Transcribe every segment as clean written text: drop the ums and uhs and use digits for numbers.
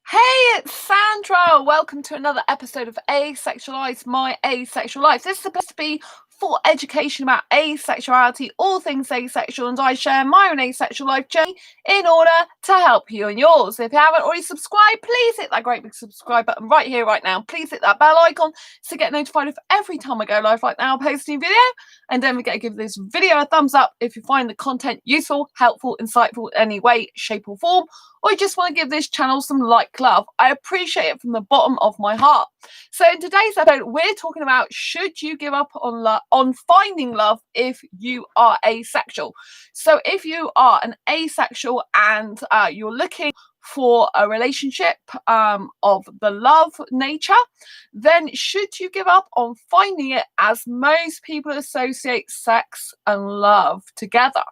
Hey, it's Sandra. Welcome to another episode of Asexualise, my asexual life. This is supposed to be for education about asexuality, all things asexual, and I share my own asexual life journey in order to help you and yours. If you haven't already subscribed, please hit that great big subscribe button right here, right now. Please hit that bell icon to get notified of every time I go live right now, post a new video. And don't forget to give this video a thumbs up if you find the content useful, helpful, insightful in any way, shape, or form, or you just want to give this channel some like love. I appreciate it from the bottom of my heart. So in today's episode, we're talking about should you give up on finding love if you are asexual. So if you are an asexual and you're looking for a relationship of the love nature, then should you give up on finding it, as most people associate sex and love together?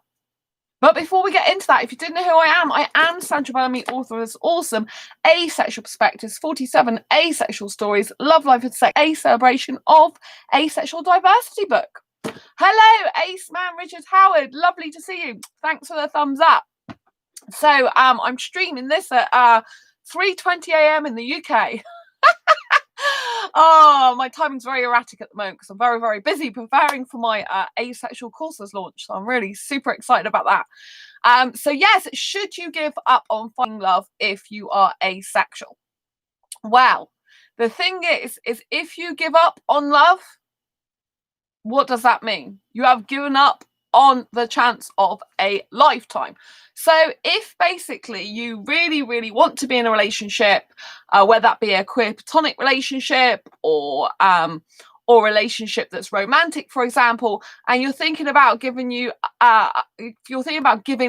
But before we get into that, if you didn't know who I am Sandra Bellamy, author of this awesome Asexual Perspectives, 47 Asexual Stories, Love, Life and Sex, a celebration of asexual diversity book. Hello, Ace Man Richard Howard. Lovely to see you. Thanks for the thumbs up. So I'm streaming this at 3:20 a.m. in the UK. Oh, my timing's very erratic at the moment because I'm very, very busy preparing for my asexual courses launch. So I'm really super excited about that. So yes, should you give up on finding love if you are asexual? Well, the thing is if you give up on love, what does that mean? You have given up on the chance of a lifetime. So if basically you really, really want to be in a relationship, whether that be a queer platonic relationship or relationship that's romantic, for example, and you're thinking about giving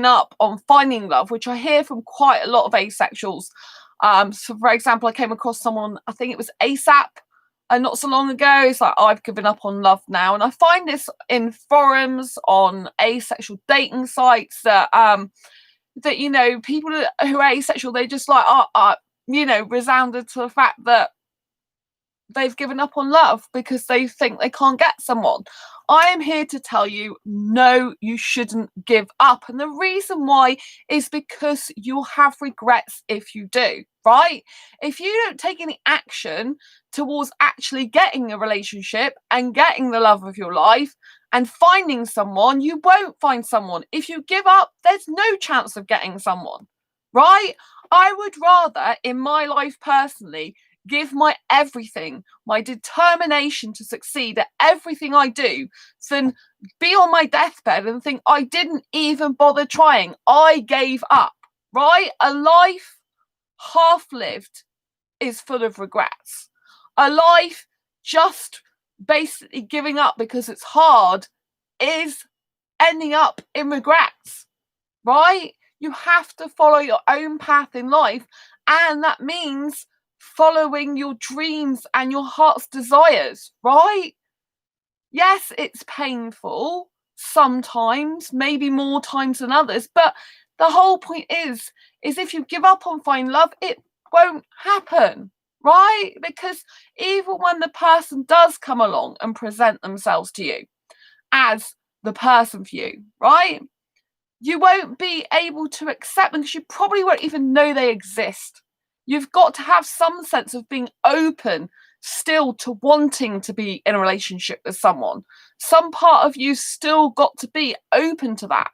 up on finding love, which I hear from quite a lot of asexuals. So for example, I came across someone, I think it was ASAP, not so long ago. It's like, I've given up on love now. And I find this in forums, on asexual dating sites, that you know, people who are asexual, they just like resounded to the fact that they've given up on love because they think they can't get someone. I am here to tell you, no, you shouldn't give up. And the reason why is because you'll have regrets if you do, right? If you don't take any action towards actually getting a relationship and getting the love of your life and finding someone, you won't find someone. If you give up, there's no chance of getting someone, right? I would rather, in my life personally, give my everything, my determination to succeed at everything I do, than be on my deathbed and think I didn't even bother trying. I gave up, right? A life half-lived is full of regrets. A life just basically giving up because it's hard is ending up in regrets, right? You have to follow your own path in life, and that means following your dreams and your heart's desires, right? Yes, it's painful sometimes, maybe more times than others, but the whole point is if you give up on finding love, it won't happen, right? Because even when the person does come along and present themselves to you as the person for you, right, you won't be able to accept them because you probably won't even know they exist. You've got to have some sense of being open still to wanting to be in a relationship with someone. Some part of you still got to be open to that.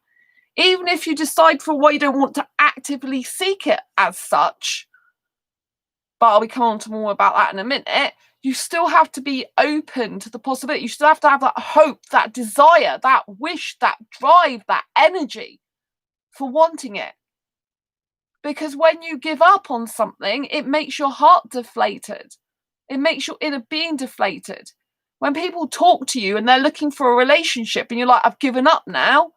Even if you decide for a while you don't want to actively seek it as such, but I'll be coming on to more about that in a minute, you still have to be open to the possibility. You still have to have that hope, that desire, that wish, that drive, that energy for wanting it. Because when you give up on something, it makes your heart deflated. It makes your inner being deflated. When people talk to you and they're looking for a relationship and you're like, I've given up now,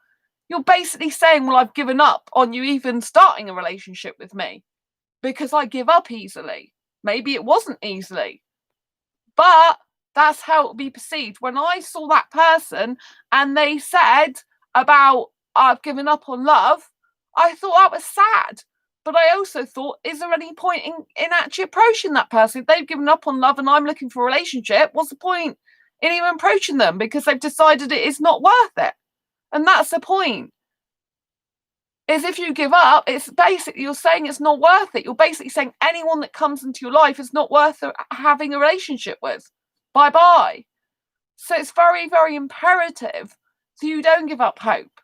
you're basically saying, well, I've given up on you even starting a relationship with me because I give up easily. Maybe it wasn't easily, but that's how it will be perceived. When I saw that person and they said about, I've given up on love, I thought that was sad. But I also thought, is there any point in actually approaching that person? If they've given up on love and I'm looking for a relationship, what's the point in even approaching them? Because they've decided it is not worth it. And that's the point. is if you give up, it's basically you're saying it's not worth it. You're basically saying anyone that comes into your life is not worth having a relationship with. Bye bye. So it's very, very imperative that you don't give up hope,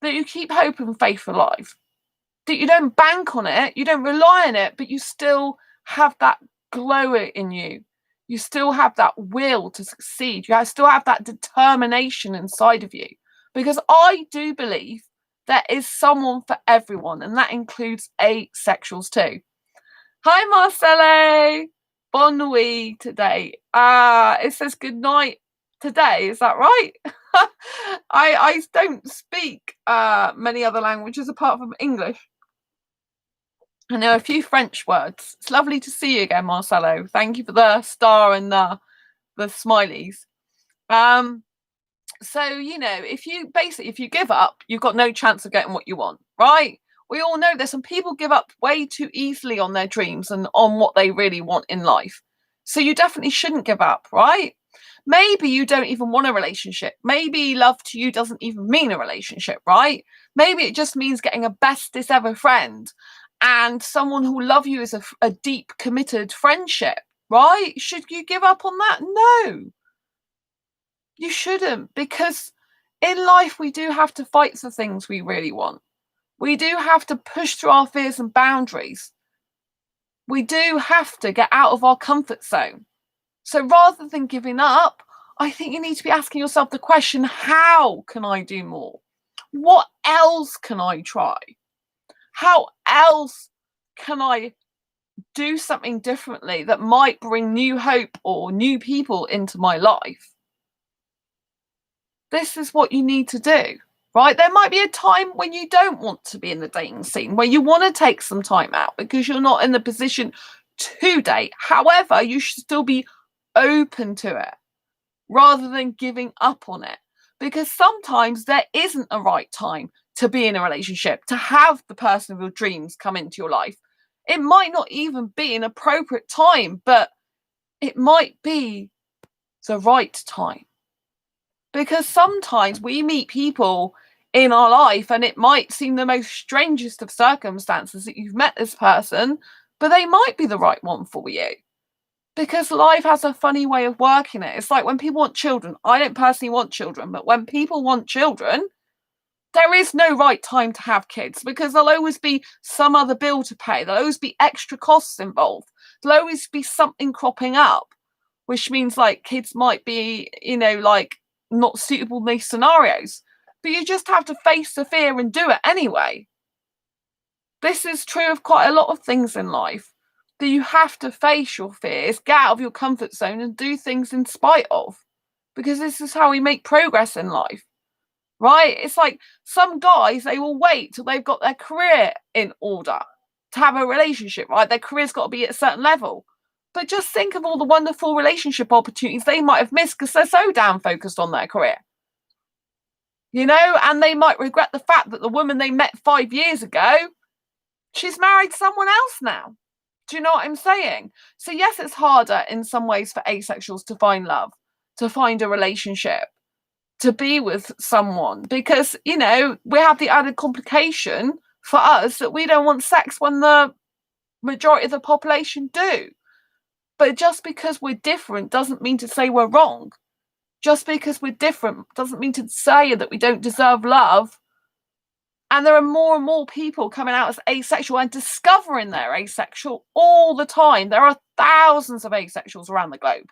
that you keep hope and faith alive, that you don't bank on it, you don't rely on it, but you still have that glow in you. You still have that will to succeed. You still have that determination inside of you. Because I do believe there is someone for everyone, and that includes asexuals too. Hi, Marcelo. Bon nuit today. It says good night today. Is that right? I don't speak many other languages apart from English. I know a few French words. It's lovely to see you again, Marcelo. Thank you for the star and the smileys. So, you know, if you give up, you've got no chance of getting what you want, right? We all know this, and people give up way too easily on their dreams and on what they really want in life. So you definitely shouldn't give up, right? Maybe you don't even want a relationship. Maybe love to you doesn't even mean a relationship, right? Maybe it just means getting a bestest ever friend and someone who will love you as a deep, committed friendship, right? Should you give up on that? No. You shouldn't, because in life we do have to fight for things we really want. We do have to push through our fears and boundaries. We do have to get out of our comfort zone. So rather than giving up, I think you need to be asking yourself the question, how can I do more? What else can I try? How else can I do something differently that might bring new hope or new people into my life? This is what you need to do, right? There might be a time when you don't want to be in the dating scene, where you want to take some time out because you're not in the position to date. However, you should still be open to it rather than giving up on it, because sometimes there isn't a right time to be in a relationship, to have the person of your dreams come into your life. It might not even be an appropriate time, but it might be the right time. Because sometimes we meet people in our life and it might seem the most strangest of circumstances that you've met this person, but they might be the right one for you. Because life has a funny way of working it. It's like when people want children. I don't personally want children, but when people want children, there is no right time to have kids, because there'll always be some other bill to pay. There'll always be extra costs involved. There'll always be something cropping up, which means like kids might be, you know, like not suitable in these scenarios. But you just have to face the fear and do it anyway. This is true of quite a lot of things in life, that you have to face your fears, get out of your comfort zone and do things in spite of, because this is how we make progress in life, right? It's like some guys, they will wait till they've got their career in order to have a relationship, right? Their career's got to be at a certain level. But just think of all the wonderful relationship opportunities they might have missed because they're so damn focused on their career. You know, and they might regret the fact that the woman they met 5 years ago, she's married someone else now. Do you know what I'm saying? So yes, it's harder in some ways for asexuals to find love, to find a relationship, to be with someone, because, you know, we have the added complication for us that we don't want sex when the majority of the population do. But just because we're different doesn't mean to say we're wrong. Just because we're different doesn't mean to say that we don't deserve love. And there are more and more people coming out as asexual and discovering they're asexual all the time. There are thousands of asexuals around the globe.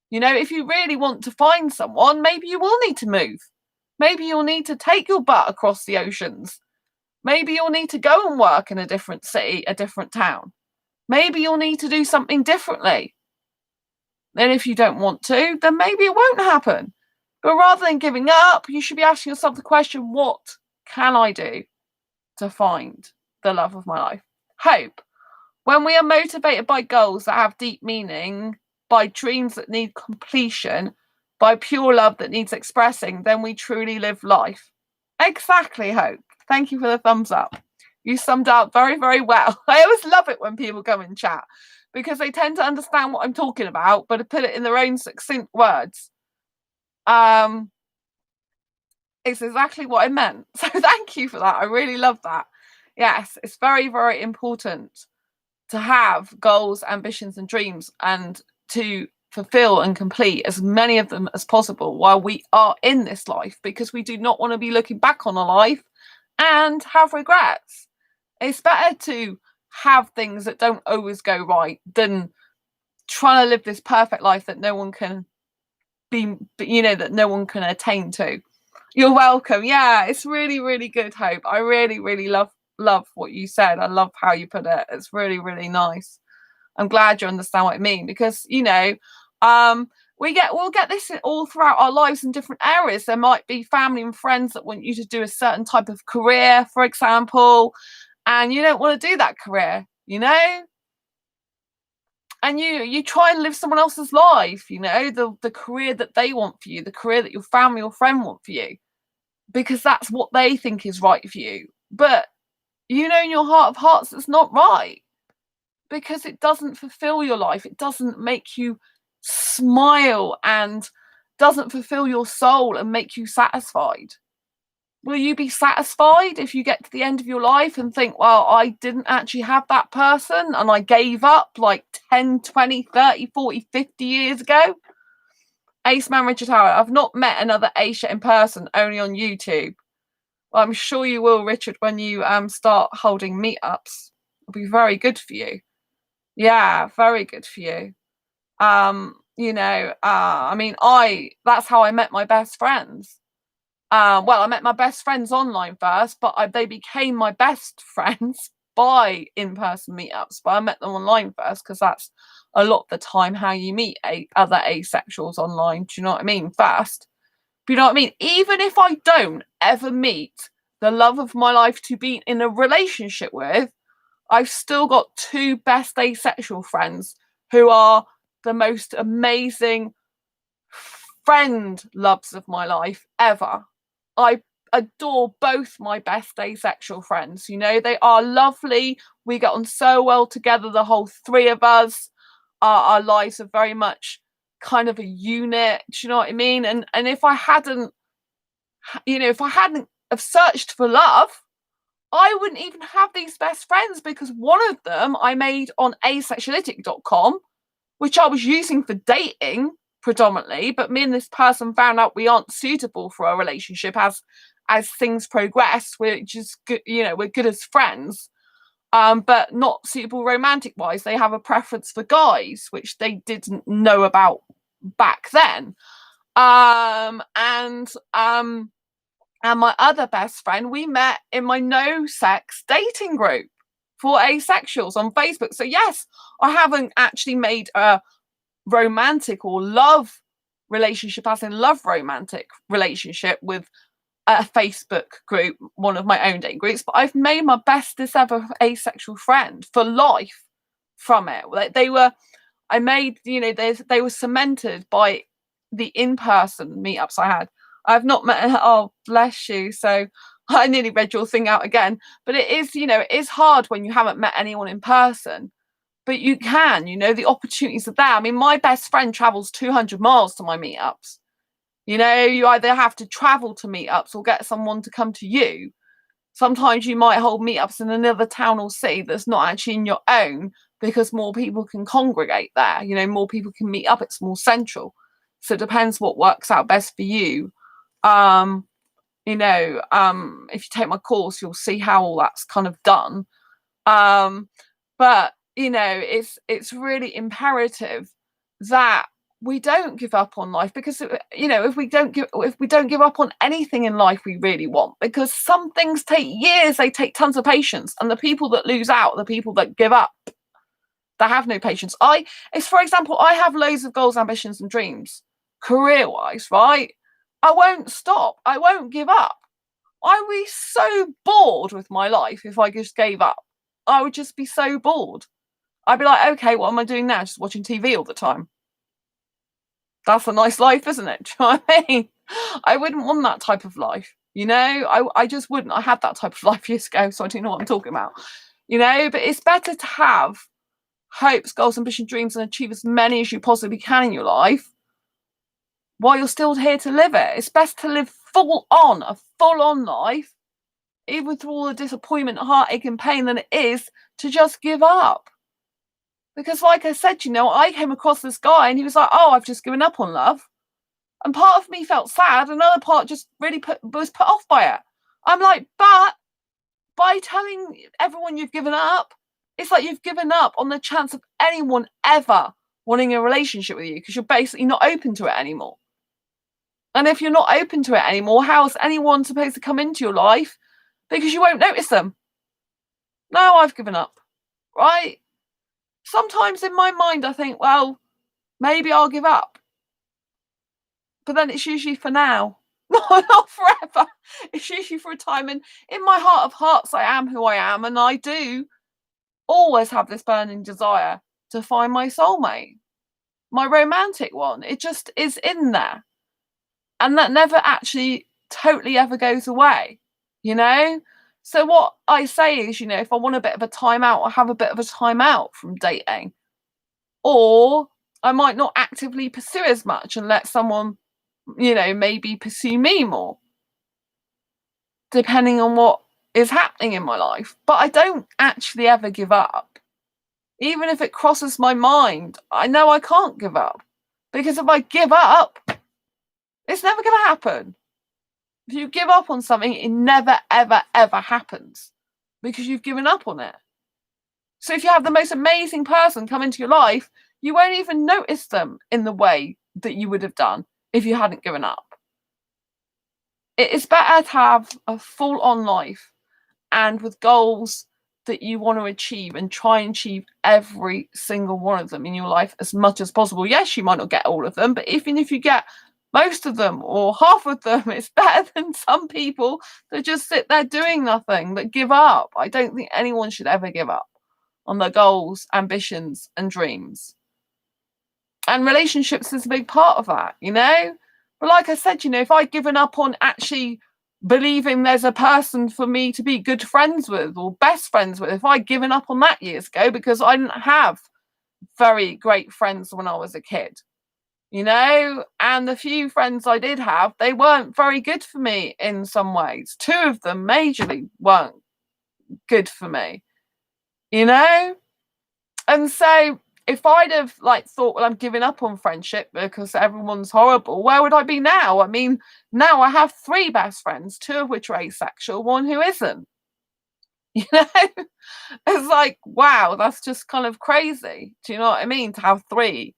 You know, if you really want to find someone, maybe you will need to move. Maybe you'll need to take your butt across the oceans. Maybe you'll need to go and work in a different city, a different town. Maybe you'll need to do something differently. And if you don't want to, then maybe it won't happen. But rather than giving up, you should be asking yourself the question, what can I do to find the love of my life? Hope. When we are motivated by goals that have deep meaning, by dreams that need completion, by pure love that needs expressing, then we truly live life. Exactly, Hope. Thank you for the thumbs up. You summed up very, very well. I always love it when people come and chat, because they tend to understand what I'm talking about, but to put it in their own succinct words. is exactly what I meant. So thank you for that. I really love that. Yes, it's very, very important to have goals, ambitions, and dreams, and to fulfill and complete as many of them as possible while we are in this life, because we do not want to be looking back on a life and have regrets. It's better to have things that don't always go right than trying to live this perfect life that no one can that no one can attain to. You're welcome. Yeah, it's really, really good, Hope. I really, really love what you said. I love how you put it. It's really, really nice. I'm glad you understand what I mean, because we'll get this all throughout our lives in different areas. There might be family and friends that want you to do a certain type of career, for example, and you don't want to do that career, and you try and live someone else's life, the career that they want for you, the career that your family or friend want for you, because that's what they think is right for you. But in your heart of hearts, it's not right, because it doesn't fulfill your life. It doesn't make you smile and doesn't fulfill your soul and make you satisfied. Will you be satisfied if you get to the end of your life and think, well, I didn't actually have that person and I gave up like 10, 20, 30, 40, 50 years ago? Ace Man Richard Howard, I've not met another Aisha in person, only on YouTube. Well, I'm sure you will, Richard, when you start holding meetups. It'll be very good for you. Yeah, very good for you. I mean, that's how I met my best friends. Well, I met my best friends online first, but they became my best friends by in-person meetups. But I met them online first, because that's a lot of the time how you meet other asexuals online. Do you know what I mean? First. But you know what I mean? Even if I don't ever meet the love of my life to be in a relationship with, I've still got two best asexual friends who are the most amazing friend loves of my life ever. I adore both my best asexual friends. They are lovely. We get on so well together, the whole three of us. Our lives are very much kind of a unit. Do you know what I mean? And if I hadn't, have searched for love, I wouldn't even have these best friends, because one of them I made on asexuality.com, which I was using for dating predominantly, but me and this person found out we aren't suitable for a relationship as things progress. We're just good, we're good as friends, but not suitable romantic wise. They have a preference for guys, which they didn't know about back then. And my other best friend, we met in my no sex dating group for asexuals on Facebook. So yes, I haven't actually made a romantic or love relationship, as in love romantic relationship, with a Facebook group, one of my own dating groups, but I've made my bestest ever asexual friend for life from it. They were cemented by the in-person meetups I had. I've not met her. Oh, bless you. So I nearly read your thing out again. But it is hard when you haven't met anyone in person. But you can, the opportunities are there. I mean, my best friend travels 200 miles to my meetups. You either have to travel to meetups or get someone to come to you. Sometimes you might hold meetups in another town or city that's not actually in your own, because more people can congregate there. More people can meet up. It's more central. So it depends what works out best for you. If you take my course, you'll see how all that's kind of done. But it's really imperative that we don't give up on life, because if we don't give up on anything in life we really want, because some things take years, they take tons of patience, and the people that lose out are the people that give up, that have no patience. For example, I have loads of goals, ambitions, and dreams career wise, right? I won't stop. I won't give up. I would be so bored with my life if I just gave up. I would just be so bored. I'd be like, okay, what am I doing now? Just watching TV all the time. That's a nice life, isn't it? Do you know what I mean? I wouldn't want that type of life. I just wouldn't. I had that type of life years ago, so I don't know what I'm talking about. But it's better to have hopes, goals, ambition, dreams, and achieve as many as you possibly can in your life while you're still here to live it. It's best to live a full on life, even through all the disappointment, heartache, and pain, than it is to just give up. Because, like I said, I came across this guy and he was like, "Oh, I've just given up on love." And part of me felt sad, another part just really was put off by it. I'm like, but by telling everyone you've given up, it's like you've given up on the chance of anyone ever wanting a relationship with you, because you're basically not open to it anymore. And if you're not open to it anymore, how is anyone supposed to come into your life? Because you won't notice them. No, I've given up, right? Sometimes in my mind, I think, well, maybe I'll give up. But then it's usually for now, not forever. It's usually for a time. And in my heart of hearts, I am who I am. And I do always have this burning desire to find my soulmate, my romantic one. It just is in there. And that never actually totally ever goes away, So what I say is, if I want a bit of a time out, I'll have a bit of a time out from dating. Or I might not actively pursue as much and let someone, maybe pursue me more, depending on what is happening in my life. But I don't actually ever give up. Even if it crosses my mind, I know I can't give up. Because if I give up, it's never going to happen. If you give up on something, it never, ever, ever happens because you've given up on it. So if you have the most amazing person come into your life, you won't even notice them in the way that you would have done if you hadn't given up. It is better to have a full-on life and with goals that you want to achieve, and try and achieve every single one of them in your life as much as possible. Yes, you might not get all of them, but even if you get most of them or half of them, it's better than some people that just sit there doing nothing, that give up. I don't think anyone should ever give up on their goals, ambitions, and dreams. And relationships is a big part of that, But like I said, if I'd given up on actually believing there's a person for me to be good friends with or best friends with, if I'd given up on that years ago, because I didn't have very great friends when I was a kid, and the few friends I did have, they weren't very good for me in some ways. Two of them majorly weren't good for me, And so if I'd have thought, well, I'm giving up on friendship because everyone's horrible, where would I be now? I mean, now I have 3 best friends, 2 of which are asexual, 1 who isn't. It's like, wow, that's just kind of crazy. Do you know what I mean? To have 3.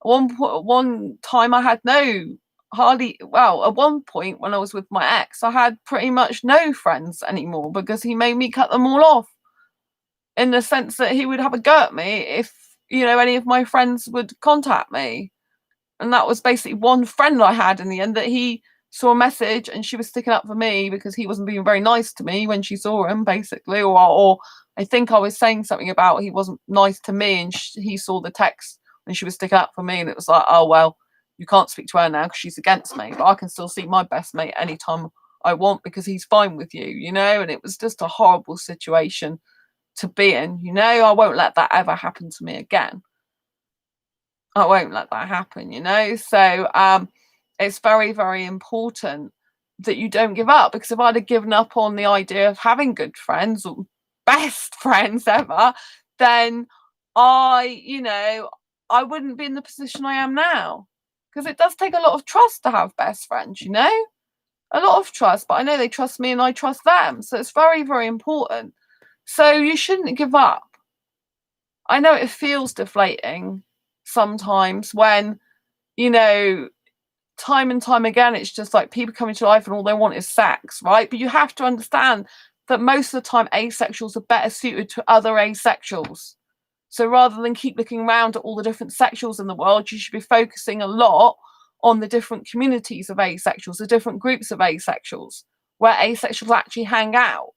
One time I had at one point when I was with my ex, I had pretty much no friends anymore because he made me cut them all off, in the sense that he would have a go at me if, any of my friends would contact me. And that was basically one friend I had in the end, that he saw a message and she was sticking up for me because he wasn't being very nice to me when she saw him, basically. Or I think I was saying something about he wasn't nice to me, and he saw the text and she was sticking up for me, and it was like, oh, well, you can't speak to her now because she's against me, but I can still see my best mate anytime I want because he's fine with you, And it was just a horrible situation to be in, I won't let that ever happen to me again. I won't let that happen, So it's very, very important that you don't give up, because if I'd have given up on the idea of having good friends or best friends ever, then I wouldn't be in the position I am now, because it does take a lot of trust to have best friends, a lot of trust, but I know they trust me and I trust them. So it's very, very important. So you shouldn't give up. I know it feels deflating sometimes when, time and time again, it's just like people come into life and all they want is sex, right? But you have to understand that most of the time asexuals are better suited to other asexuals. So rather than keep looking around at all the different sexuals in the world, you should be focusing a lot on the different communities of asexuals, the different groups of asexuals, where asexuals actually hang out.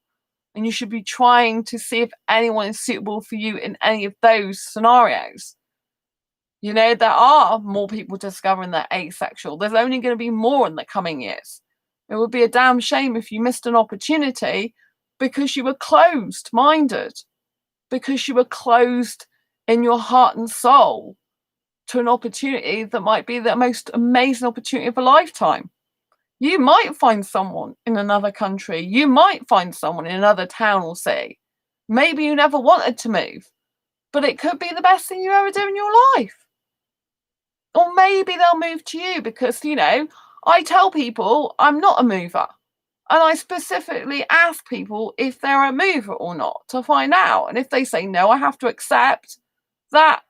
And you should be trying to see if anyone is suitable for you in any of those scenarios. There are more people discovering they're asexual. There's only going to be more in the coming years. It would be a damn shame if you missed an opportunity because you were closed-minded, because you were closed in your heart and soul to an opportunity that might be the most amazing opportunity of a lifetime. You might find someone in another country. You might find someone in another town or city. Maybe you never wanted to move, but it could be the best thing you ever do in your life. Or maybe they'll move to you because, you know, I tell people I'm not a mover. And I specifically ask people if they're a mover or not to find out. And if they say no, I have to accept that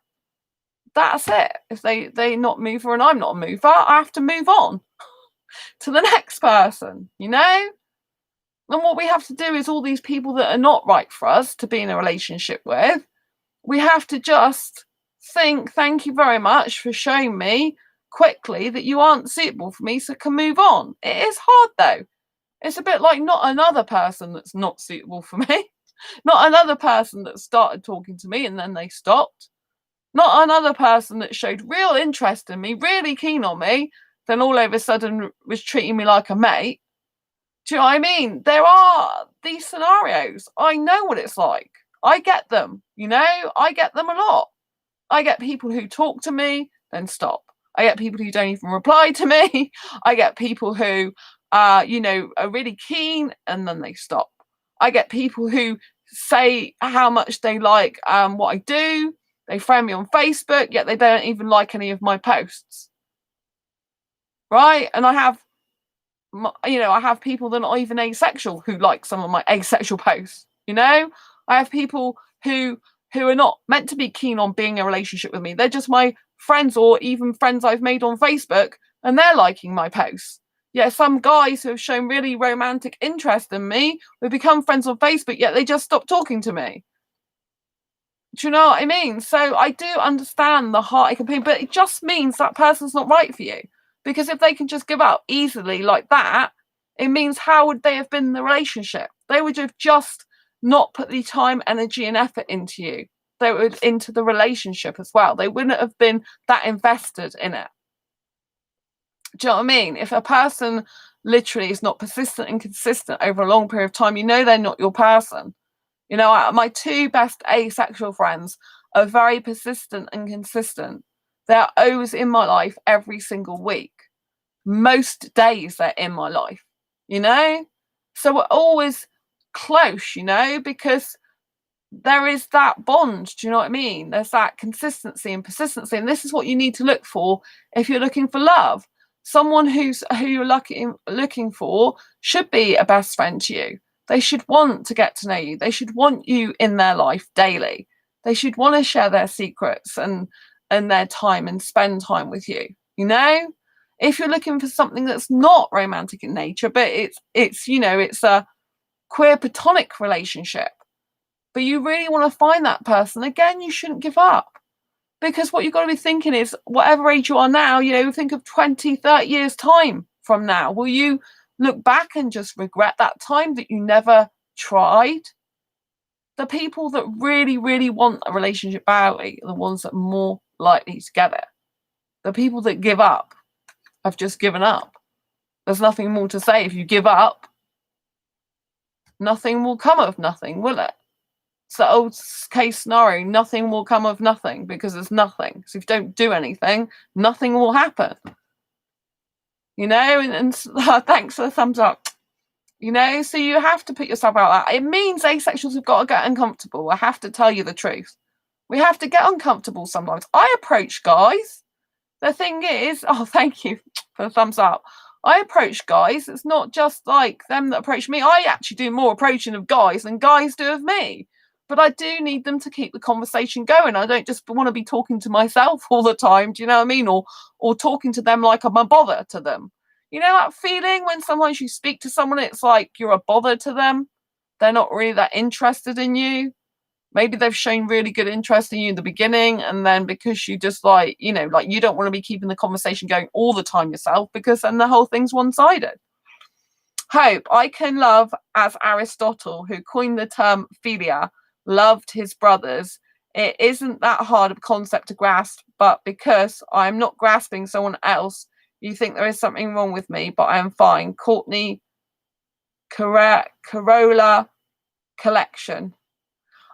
that's it. If they not mover and I'm not a mover, I have to move on to the next person, you know? And what we have to do is all these people that are not right for us to be in a relationship with, we have to just think, thank you very much for showing me quickly that you aren't suitable for me, so I can move on. It is hard though. It's a bit like not another person that's not suitable for me, not another person that started talking to me and then they stopped, not another person that showed real interest in me, really keen on me, then all of a sudden was treating me like a mate. Do you know what I mean? There are these scenarios. I know what it's like. I get them, you know, I get them a lot. I get people who talk to me, then stop. I get people who don't even reply to me. I get people who, you know, are really keen and then they stop. I get people who say how much they like what I do. They friend me on Facebook, yet they don't even like any of my posts. Right? And I have, you know, I have people that are not even asexual who like some of my asexual posts. You know, I have people who are not meant to be keen on being in a relationship with me. They're just my friends or even friends I've made on Facebook and they're liking my posts. Yeah, some guys who have shown really romantic interest in me, we become friends on Facebook, yet they just stop talking to me. Do you know what I mean? So I do understand the heart pain, but it just means that person's not right for you. Because if they can just give up easily like that, it means how would they have been in the relationship? They would have just not put the time, energy, and effort into you. They would into the relationship as well. They wouldn't have been that invested in it. Do you know what I mean? If a person literally is not persistent and consistent over a long period of time, you know they're not your person. You know, my two best asexual friends are very persistent and consistent. They're always in my life every single week. Most days they're in my life, you know? So we're always close, you know, because there is that bond. Do you know what I mean? There's that consistency and persistency. And this is what you need to look for if you're looking for love. Someone who you're looking for should be a best friend to you. They should want to get to know you. They should want you in their life daily. They should want to share their secrets and their time and spend time with you. You know, if you're looking for something that's not romantic in nature, but it's you know, it's a queer platonic relationship, but you really want to find that person, again, you shouldn't give up. Because what you've got to be thinking is, whatever age you are now, you know, think of 20, 30 years time from now. Will you look back and just regret that time that you never tried? The people that really, really want a relationship badly are the ones that are more likely to get it. The people that give up have just given up. There's nothing more to say. If you give up, nothing will come of nothing, will it? It's the old case scenario, nothing will come of nothing because there's nothing. So if you don't do anything, nothing will happen. You know, and thanks for the thumbs up. You know, so you have to put yourself out there. It means asexuals have got to get uncomfortable. I have to tell you the truth. We have to get uncomfortable sometimes. I approach guys. The thing is, oh, thank you for the thumbs up. I approach guys. It's not just like them that approach me. I actually do more approaching of guys than guys do of me. But I do need them to keep the conversation going. I don't just want to be talking to myself all the time. Do you know what I mean? Or talking to them like I'm a bother to them. You know that feeling when sometimes you speak to someone, it's like you're a bother to them. They're not really that interested in you. Maybe they've shown really good interest in you in the beginning, and then because you just like, you know, like you don't want to be keeping the conversation going all the time yourself, because then the whole thing's one-sided. Hope I can love as Aristotle, who coined the term philia, loved his brothers. It isn't that hard of a concept to grasp, but because I'm not grasping someone else, you think there is something wrong with me, but I am fine. Courtney Corolla Collection.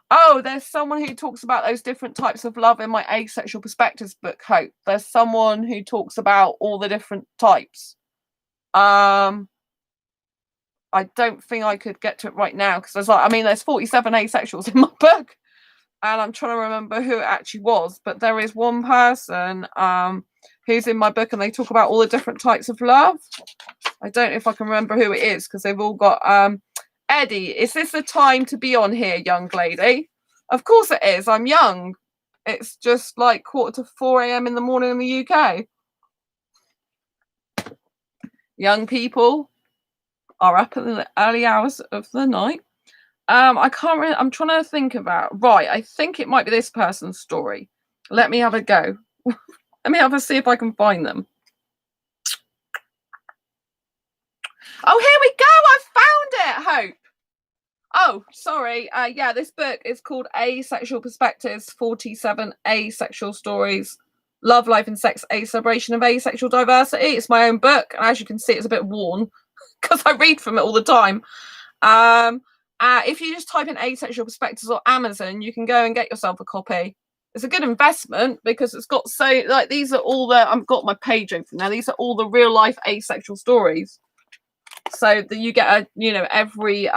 Oh, there's someone who talks about those different types of love in my Asexual Perspectives book, Hope. There's someone who talks about all the different types. I don't think I could get to it right now because there's there's 47 asexuals in my book, and I'm trying to remember who it actually was. But there is one person who's in my book, and they talk about all the different types of love. I don't know if I can remember who it is because they've all got Eddie. Is this the time to be on here, young lady? Of course it is. I'm young. It's just like 4:45 a.m. in the morning in the UK. Young people are up in the early hours of the night. I can't really, I'm trying to think about, right, I think it might be this person's story. Let me have a go. Let me have a see if I can find them. Oh, here we go. I found it, Hope. Oh, sorry. Yeah, this book is called Asexual Perspectives, 47 Asexual Stories, Love, Life and Sex, A Celebration of Asexual Diversity. It's my own book. And as you can see, it's a bit worn because I read from it all the time. If you just type in Asexual Perspectives on Amazon, you can go and get yourself a copy. It's a good investment because it's got these are all the, I've got my page open now. These are all the real life asexual stories. So that you get every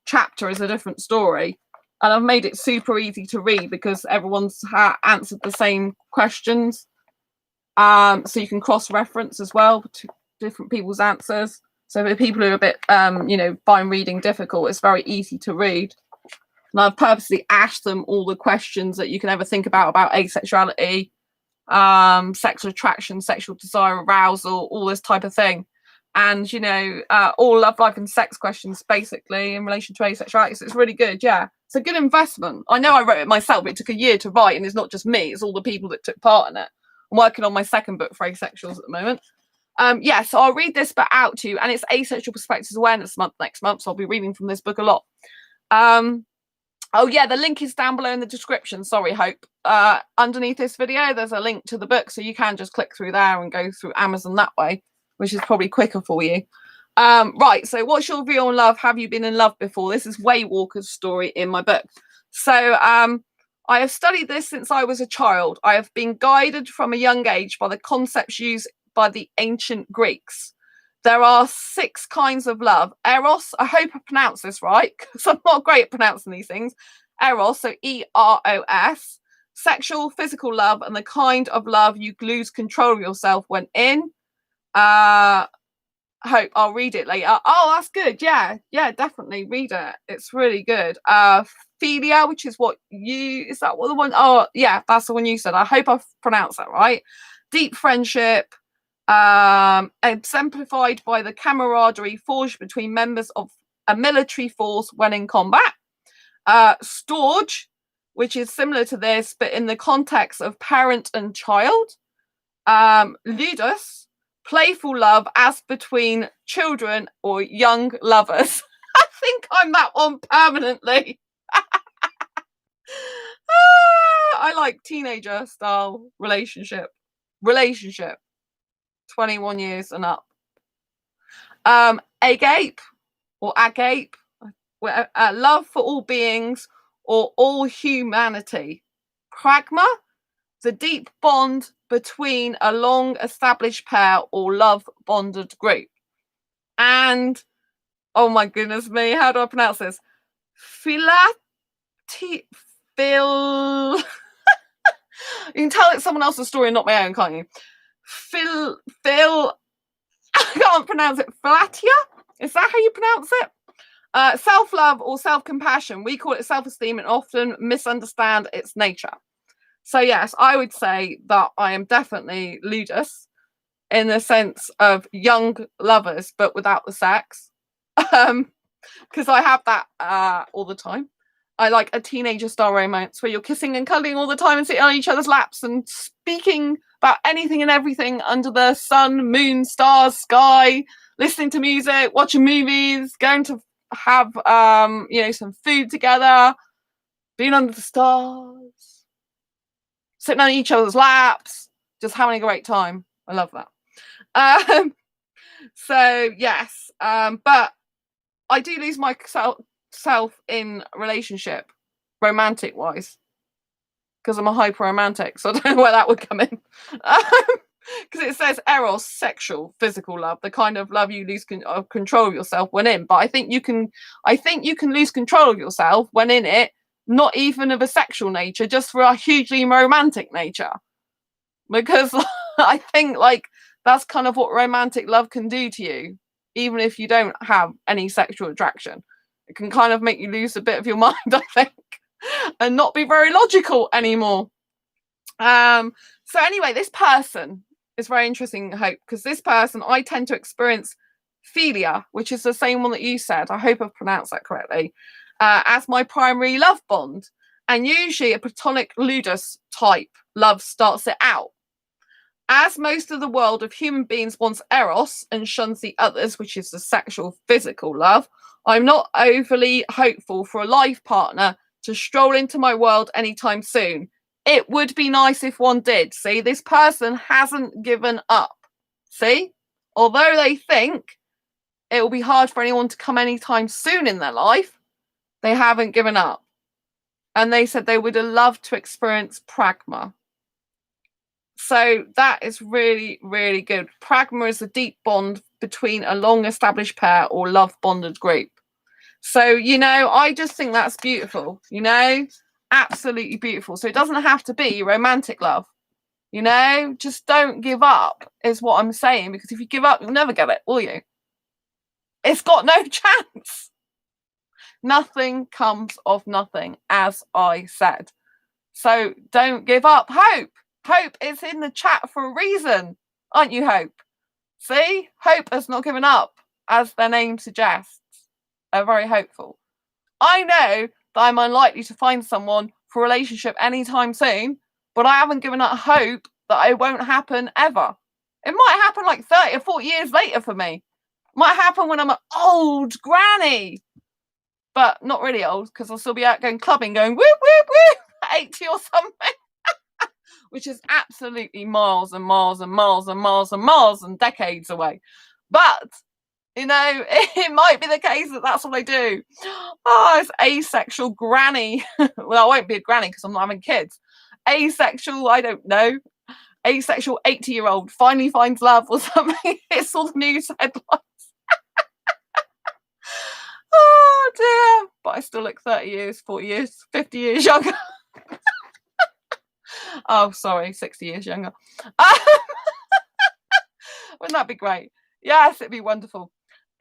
chapter is a different story, and I've made it super easy to read because everyone's answered the same questions, so you can cross-reference as well to different people's answers. So for people who are a bit find reading difficult, it's very easy to read. And I've purposely asked them all the questions that you can ever think about asexuality, sexual attraction, sexual desire, arousal, all this type of thing. And all love, life and sex questions basically in relation to asexuality. So it's really good. Yeah, it's a good investment. I know I wrote it myself, but it took a year to write, and it's not just me, it's all the people that took part in it. I'm working on my second book for asexuals at the moment. So I'll read this bit out to you, and it's Asexual Perspectives Awareness Month next month, so I'll be reading from this book a lot. Oh yeah, the link is down below in the description. Sorry, Hope. Underneath this video there's a link to the book, so you can just click through there and go through Amazon that way, which is probably quicker for you. Right, so what's your view on love? Have you been in love before? This is Waywalker's story in my book. So I have studied this since I was a child. I have been guided from a young age by the concepts used by the ancient Greeks. There are 6 kinds of love. Eros, I hope I pronounced this right, because I'm not great at pronouncing these things. Eros, so E-R-O-S, sexual, physical love, and the kind of love you lose control of yourself when in. Hope I'll read it later. Oh, that's good. Yeah, definitely read it. It's really good. Philia, which is is that what the one? Oh, yeah, that's the one you said. I hope I've pronounced that right. Deep friendship, exemplified by the camaraderie forged between members of a military force when in combat. Storge, which is similar to this, but in the context of parent and child. Ludus, playful love as between children or young lovers. I think I'm that one permanently. I like teenager style relationship. 21 years and up. Agape or agape, love for all beings or all humanity. Pragma, the deep bond between a long established pair or love bonded group. And oh my goodness me, how do I pronounce this? You can tell it's someone else's story, not my own, can't you? I can't pronounce it. Philatia? Is that how you pronounce it? Self-love or self-compassion. We call it self-esteem and often misunderstand its nature. So yes, I would say that I am definitely ludus in the sense of young lovers, but without the sex. Because I have that all the time. I like a teenager style romance where you're kissing and cuddling all the time and sitting on each other's laps and speaking about anything and everything under the sun, moon, stars, sky, listening to music, watching movies, going to have some food together, being under the stars, sitting on each other's laps, just having a great time. I love that. So yes, but I do lose myself in relationship, romantic wise, because I'm a hyper romantic, so I don't know where that would come in. because it says eros, sexual, physical love, the kind of love you lose control of yourself when in. But I think you can lose control of yourself when in it, not even of a sexual nature, just for a hugely romantic nature. Because I think like that's kind of what romantic love can do to you, even if you don't have any sexual attraction. It can kind of make you lose a bit of your mind, I think, and not be very logical anymore. So anyway, this person is very interesting, Hope, because this person, I tend to experience philia, which is the same one that you said. I hope I've pronounced that correctly, as my primary love bond. And usually a platonic ludus type love starts it out. As most of the world of human beings wants eros and shuns the others, which is the sexual physical love, I'm not overly hopeful for a life partner to stroll into my world anytime soon. It would be nice if one did. See, this person hasn't given up. See, although they think it will be hard for anyone to come anytime soon in their life, they haven't given up. And they said they would have loved to experience pragma. So that is really, really good. Pragma is a deep bond between a long established pair or love bonded group. So, you know, I just think that's beautiful, you know, absolutely beautiful. So it doesn't have to be romantic love, you know, just don't give up is what I'm saying, because if you give up, you'll never get it, will you? It's got no chance. Nothing comes of nothing, as I said. So don't give up. Hope. Hope is in the chat for a reason, aren't you, Hope? See? Hope has not given up, as their name suggests. They're very hopeful. I know that I'm unlikely to find someone for a relationship anytime soon, but I haven't given up hope that it won't happen ever. It might happen like 30 or 40 years later for me. It might happen when I'm an old granny. But not really old, because I'll still be out going clubbing, going woo, woo, woo, 80 or something. Which is absolutely miles and miles and miles and miles and miles and decades away. But, you know, it might be the case that that's what I do. Oh, it's asexual granny. Well, I won't be a granny because I'm not having kids. Asexual, I don't know. Asexual 80-year-old finally finds love or something. It's all the news headlines. Oh, dear. But I still look 30 years, 40 years, 50 years younger. Oh, sorry, 60 years younger. Wouldn't that be great? Yes, it'd be wonderful.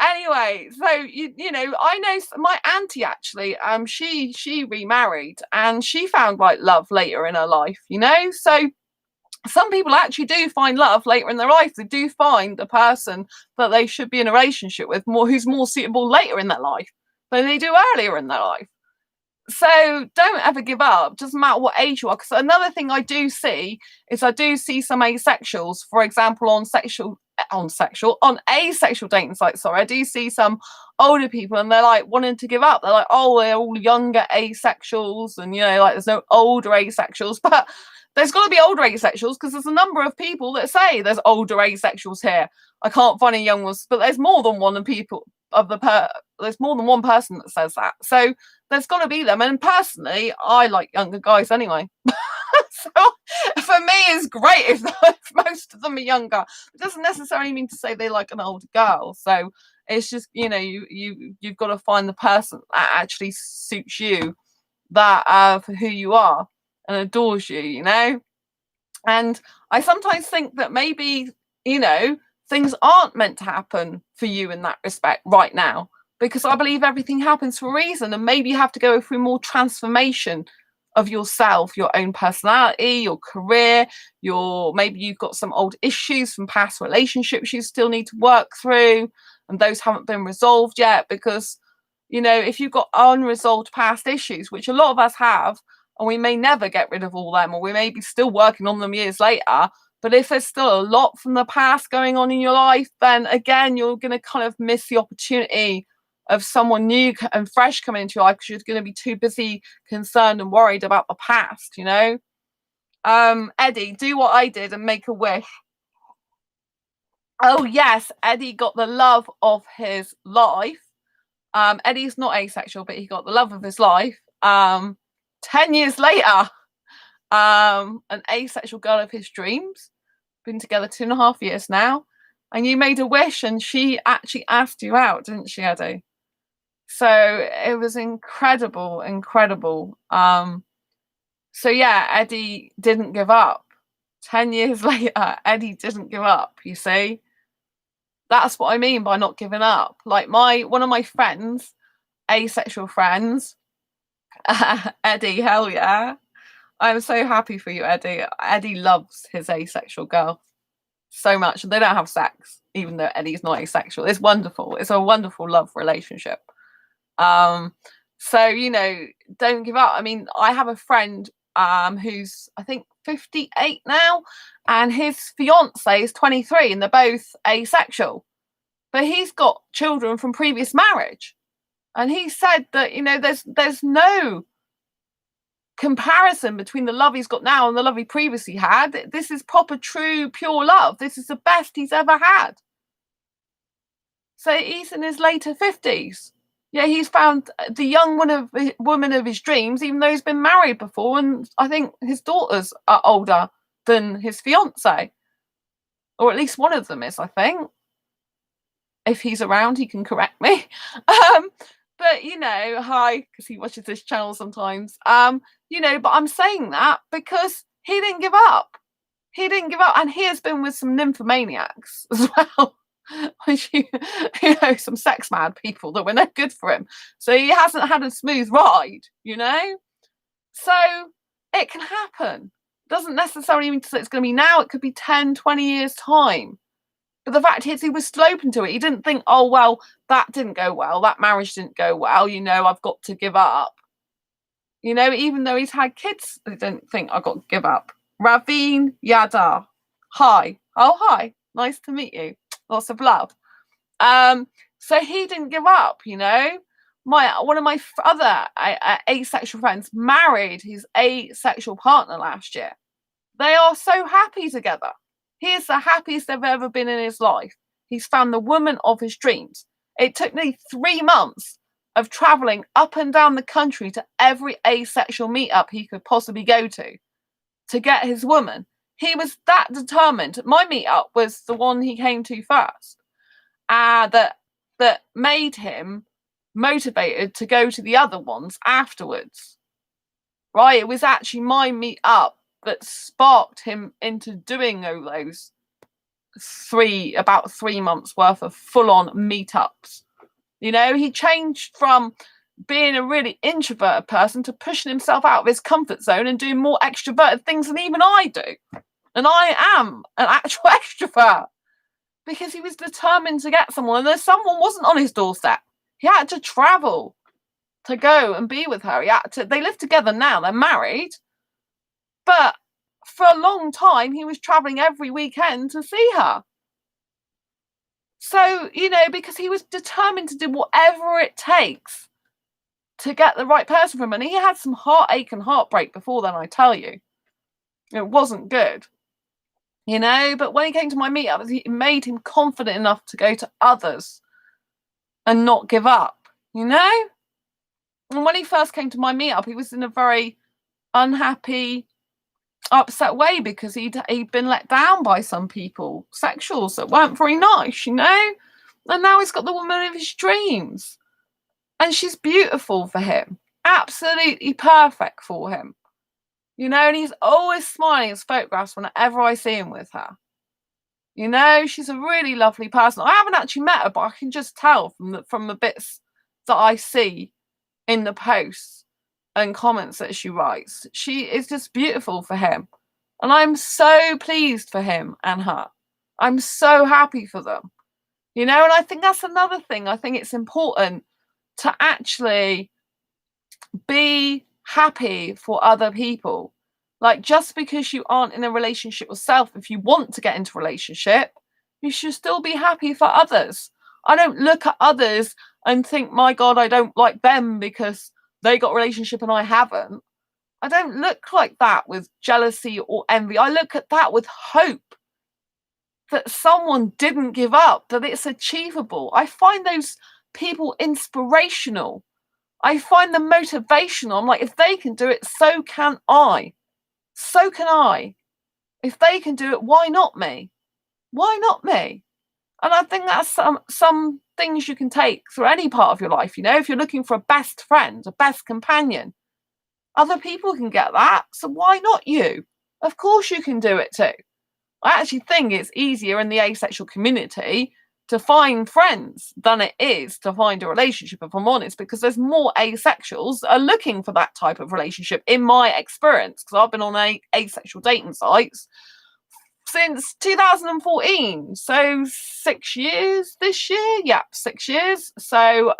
Anyway, so you know, I know my auntie actually, she remarried and she found like love later in her life, you know. So some people actually do find love later in their life. They do find a person that they should be in a relationship with who's more suitable later in their life than they do earlier in their life. So don't ever give up, doesn't matter what age you are. Because another thing I do see is I do see some asexuals, for example, on asexual dating sites. Sorry, I do see some older people and they're like wanting to give up. They're like, oh, they're all younger asexuals, and you know, like there's no older asexuals. But there's got to be older asexuals because there's a number of people that say there's older asexuals here. I can't find any young ones, but there's more than one people there's more than one person that says that. So there's got to be them. And personally, I like younger guys anyway. So for me, it's great if most of them are younger. It doesn't necessarily mean to say they like an older girl. So it's just, you know, you've got to find the person that actually suits you, that for who you are and adores you, you know. And I sometimes think that maybe, you know, things aren't meant to happen for you in that respect right now, because I believe everything happens for a reason, and maybe you have to go through more transformation of yourself, your own personality, your career, maybe you've got some old issues from past relationships you still need to work through, and those haven't been resolved yet. Because, you know, if you've got unresolved past issues, which a lot of us have, and we may never get rid of all them, or we may be still working on them years later, but if there's still a lot from the past going on in your life, then again, you're going to kind of miss the opportunity of someone new and fresh coming into your life because you're going to be too busy, concerned and worried about the past, you know. Eddie, do what I did and make a wish. Oh yes, Eddie got the love of his life. Eddie's not asexual, but he got the love of his life 10 years later. An asexual girl of his dreams been together 2.5 years now, and you made a wish and she actually asked you out, didn't she, Eddie? So it was incredible, incredible. So yeah, Eddie didn't give up. 10 years later, Eddie didn't give up, you see? That's what I mean by not giving up. Like one of my friends, asexual friends, Eddie, hell yeah. I'm so happy for you, Eddie. Eddie loves his asexual girl so much. They don't have sex, even though Eddie's not asexual. It's wonderful. It's a wonderful love relationship. So, you know, don't give up. I mean, I have a friend who's, I think, 58 now, and his fiance is 23, and they're both asexual. But he's got children from previous marriage. And he said that, you know, there's no comparison between the love he's got now and the love he previously had. This is proper, true, pure love. This is the best he's ever had. So he's in his later 50s. Yeah, he's found the young woman of his dreams, even though he's been married before. And I think his daughters are older than his fiance. Or at least one of them is, I think. If he's around, he can correct me. But, you know, hi, because he watches this channel sometimes. You know, but I'm saying that because he didn't give up. He didn't give up. And he has been with some nymphomaniacs as well. Which, you know, some sex mad people that were no good for him. So he hasn't had a smooth ride, you know? So it can happen. Doesn't necessarily mean that it's going to be now. It could be 10, 20 years' time. But the fact is, he was still open to it. He didn't think, oh, well, that didn't go well. That marriage didn't go well. You know, I've got to give up. You know, even though he's had kids, I didn't think I got to give up. Raveen Yadav. Hi. Oh, hi. Nice to meet you. Lots of love. So he didn't give up, you know. One of my other asexual friends married his asexual partner last year. They are so happy together. He is the happiest they've ever been in his life. He's found the woman of his dreams. It took me 3 months of traveling up and down the country to every asexual meetup he could possibly go to get his woman. He was that determined. My meetup was the one he came to first. That made him motivated to go to the other ones afterwards. Right? It was actually my meetup that sparked him into doing all those about 3 months worth of full-on meetups. You know, he changed from being a really introverted person to pushing himself out of his comfort zone and doing more extroverted things than even I do. And I am an actual extrovert because he was determined to get someone, and someone wasn't on his doorstep. He had to travel to go and be with her. They live together now, they're married. But for a long time, he was traveling every weekend to see her. So, you know, because he was determined to do whatever it takes to get the right person for him. And he had some heartache and heartbreak before then, I tell you. It wasn't good. You know, but when he came to my meetup, it made him confident enough to go to others and not give up, you know? And when he first came to my meetup, he was in a very unhappy, upset way because he'd been let down by some people, sexuals that weren't very nice, you know? And now he's got the woman of his dreams. And she's beautiful for him. Absolutely perfect for him. You know, and he's always smiling at photographs whenever I see him with her. You know, she's a really lovely person. I haven't actually met her, but I can just tell from the bits that I see in the posts and comments that she writes. She is just beautiful for him. And I'm so pleased for him and her. I'm so happy for them. You know, and I think that's another thing. I think it's important to actually be happy for other people. Like, just because you aren't in a relationship yourself, if you want to get into a relationship, you should still be happy for others. I don't look at others and think, my God, I don't like them because they got a relationship and I haven't. I don't look like that with jealousy or envy. I look at that with hope that someone didn't give up, that it's achievable. I find those people inspirational. I find them motivational. I'm like, if they can do it, so can I. So can I. If they can do it, why not me? Why not me? And I think that's some things you can take through any part of your life. You know, if you're looking for a best friend, a best companion, other people can get that. So why not you? Of course you can do it too. I actually think it's easier in the asexual community to find friends than it is to find a relationship, if I'm honest, because there's more asexuals that are looking for that type of relationship, in my experience, because I've been on asexual dating sites since 2014, so 6 years this year. Yep, 6 years. So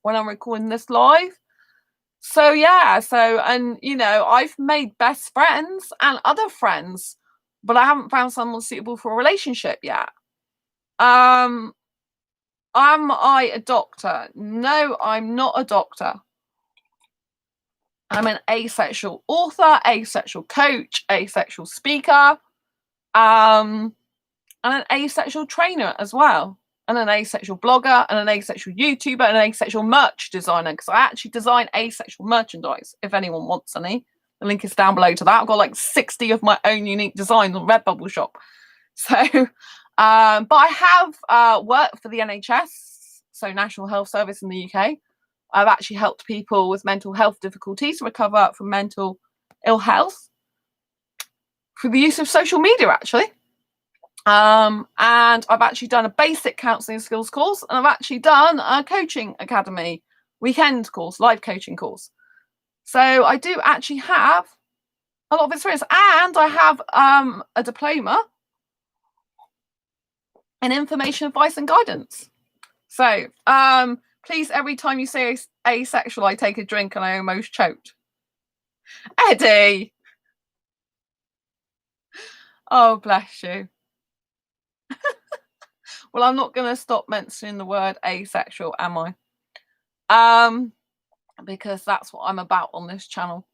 when I'm recording this live. So yeah, and you know, I've made best friends and other friends, but I haven't found someone suitable for a relationship yet. Am I a doctor? No, I'm not a doctor. I'm an asexual author, asexual coach, asexual speaker, and an asexual trainer as well, and an asexual blogger, and an asexual YouTuber, and an asexual merch designer, because I actually design asexual merchandise if anyone wants any. The link is down below to that. I've got like 60 of my own unique designs on Redbubble shop. So but I have worked for the NHS, so National Health Service in the UK. I've actually helped people with mental health difficulties recover from mental ill health through the use of social media, actually. And I've actually done a basic counselling skills course, and I've actually done a coaching academy weekend course, live coaching course. So I do actually have a lot of experience, and I have a diploma in information advice and guidance. So please, every time you say asexual, I take a drink and I almost choked. Eddie! Oh, bless you. Well, I'm not going to stop mentioning the word asexual, am I? Because that's what I'm about on this channel.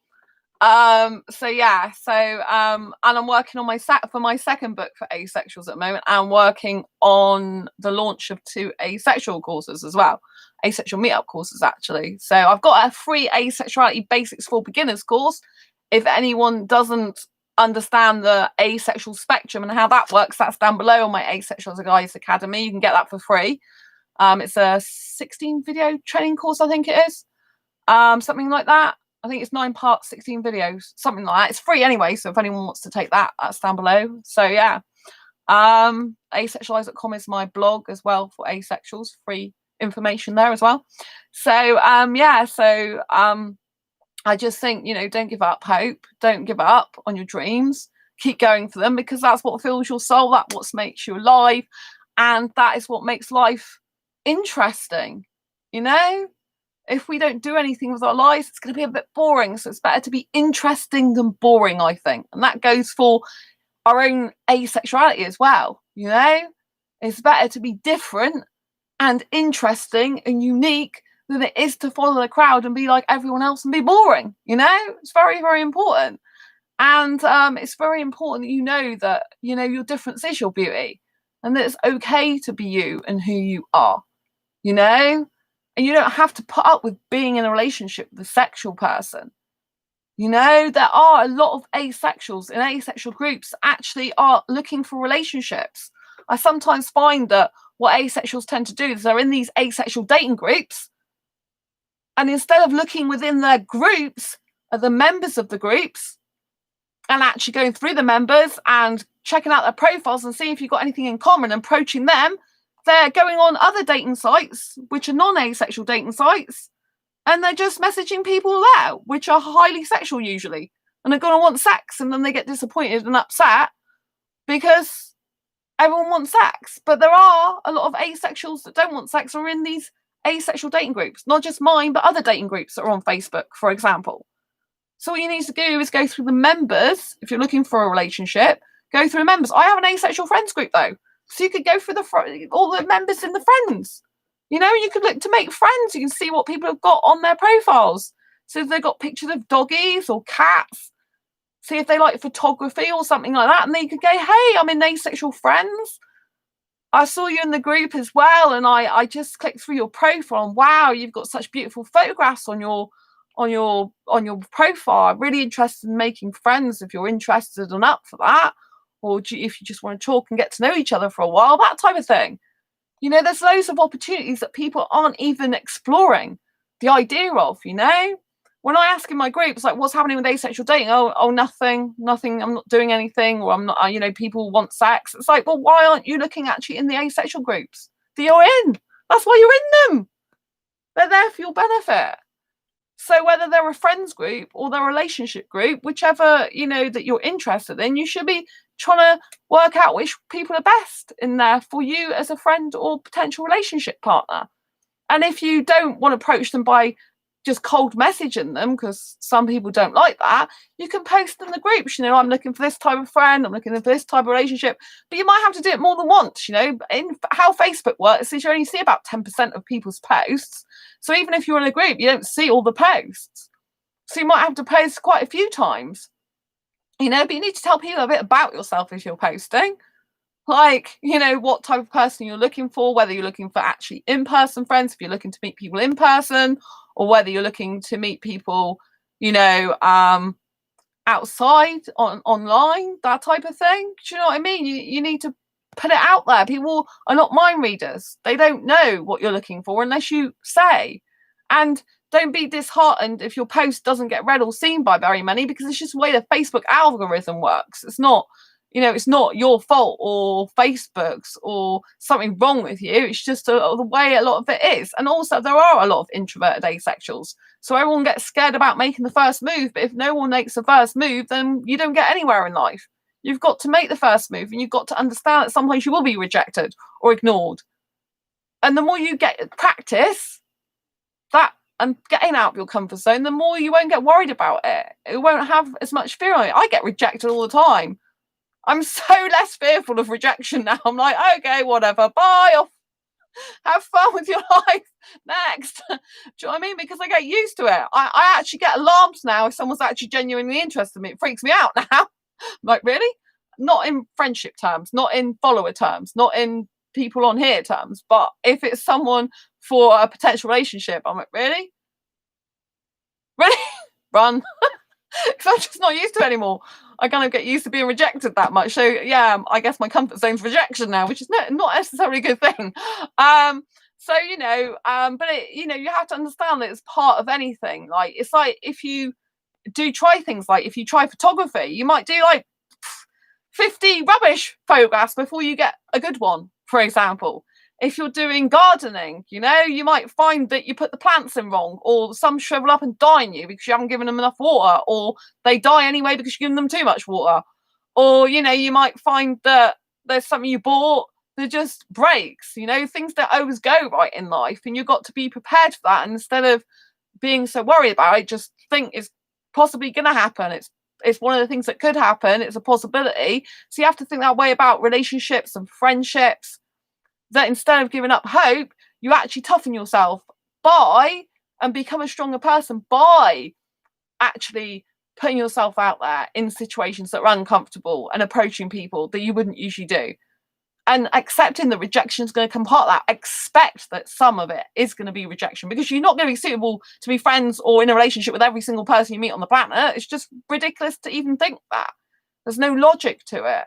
So yeah, and I'm working on my second book for asexuals at the moment. I'm working on the launch of 2 asexual courses as well, asexual meetup courses actually. So I've got a free asexuality basics for beginners course. If anyone doesn't understand the asexual spectrum and how that works, that's down below on my Asexualise Academy. You can get that for free. It's a 16 video training course, I think it is, something like that. I think it's 9 parts, 16 videos, something like that. It's free anyway, so if anyone wants to take that, that's down below. So yeah, asexualise.com is my blog as well for asexuals, free information there as well. So yeah, so I just think, you know, don't give up hope, don't give up on your dreams, keep going for them, because that's what fills your soul, that's what makes you alive, and that is what makes life interesting, you know. If we don't do anything with our lives, it's going to be a bit boring. So it's better to be interesting than boring, I think. And that goes for our own asexuality as well. You know, it's better to be different and interesting and unique than it is to follow the crowd and be like everyone else and be boring. You know, it's very, very important. And it's very important that you know that, you know, your difference is your beauty, and that it's okay to be you and who you are, you know. And you don't have to put up with being in a relationship with a sexual person. You know, there are a lot of asexuals in asexual groups actually are looking for relationships. I sometimes find that what asexuals tend to do is they're in these asexual dating groups, and instead of looking within their groups at the members of the groups and actually going through the members and checking out their profiles and seeing if you've got anything in common and approaching them, they're going on other dating sites, which are non-asexual dating sites, and they're just messaging people there, which are highly sexual usually, and they're going to want sex, and then they get disappointed and upset because everyone wants sex. But there are a lot of asexuals that don't want sex or are in these asexual dating groups, not just mine, but other dating groups that are on Facebook, for example. So what you need to do is go through the members. If you're looking for a relationship, go through the members. I have an asexual friends group though. So you could go through all the members in the friends. You know, you could look to make friends. You can see what people have got on their profiles. So if they've got pictures of doggies or cats, see if they like photography or something like that. And then you could go, hey, I'm in asexual friends. I saw you in the group as well. And I just clicked through your profile and wow, you've got such beautiful photographs on your on your profile, really interested in making friends if you're interested and up for that, or if you just want to talk and get to know each other for a while, that type of thing. You know, there's loads of opportunities that people aren't even exploring the idea of, you know. When I ask in my groups, like, what's happening with asexual dating? Oh, nothing, I'm not doing anything, or I'm not, you know, people want sex. It's like, well, why aren't you looking actually in the asexual groups that you're in? That's why you're in them. They're there for your benefit. So whether they're a friends group or their relationship group, whichever, you know, that you're interested in, you should be trying to work out which people are best in there for you as a friend or potential relationship partner. And if you don't want to approach them by just cold messaging them, because some people don't like that, you can post in the groups, you know, I'm looking for this type of friend, I'm looking for this type of relationship. But you might have to do it more than once, you know. In how Facebook works is you only see about 10% of people's posts. So even if you're in a group, you don't see all the posts. So you might have to post quite a few times, you know. But you need to tell people a bit about yourself if you're posting. Like, you know, what type of person you're looking for, whether you're looking for actually in-person friends, if you're looking to meet people in person, or whether you're looking to meet people, you know, outside online, that type of thing. Do you know what I mean? You need to put it out there. People are not mind readers. They don't know what you're looking for unless you say. And don't be disheartened if your post doesn't get read or seen by very many, because it's just the way the Facebook algorithm works. It's not, you know, it's not your fault or Facebook's or something wrong with you. It's just the way a lot of it is. And also there are a lot of introverted asexuals. So everyone gets scared about making the first move. But if no one makes the first move, then you don't get anywhere in life. You've got to make the first move, and you've got to understand that sometimes you will be rejected or ignored. And the more you get practice that and getting out of your comfort zone, the more you won't get worried about it. It won't have as much fear on it. I get rejected all the time. I'm so less fearful of rejection now. I'm like, okay, whatever, bye, off. Have fun with your life. Next. Do you know what I mean? Because I get used to it. I actually get alarmed now if someone's actually genuinely interested in me. It freaks me out now. I'm like, really? Not in friendship terms, not in follower terms, not in people on here terms, but if it's someone for a potential relationship, I'm like, really? Really? Run. Because I'm just not used to it anymore. I kind of get used to being rejected that much. So yeah, I guess my comfort zone's rejection now, which is not necessarily a good thing. So you know, but you know, you have to understand that it's part of anything. Like, it's like if you do try things, like if you try photography, you might do like 50 rubbish photographs before you get a good one, for example. If you're doing gardening, you know, you might find that you put the plants in wrong, or some shrivel up and die on you because you haven't given them enough water, or they die anyway because you've given them too much water. Or, you know, you might find that there's something you bought that just breaks, you know. Things don't always go right in life, and you've got to be prepared for that. And instead of being so worried about it, just think it's possibly going to happen. It's one of the things that could happen. It's a possibility. So you have to think that way about relationships and friendships, that instead of giving up hope, you actually toughen yourself by and become a stronger person by actually putting yourself out there in situations that are uncomfortable and approaching people that you wouldn't usually do. And accepting that rejection is going to come part of that. Expect that some of it is going to be rejection, because you're not going to be suitable to be friends or in a relationship with every single person you meet on the planet. It's just ridiculous to even think that. There's no logic to it.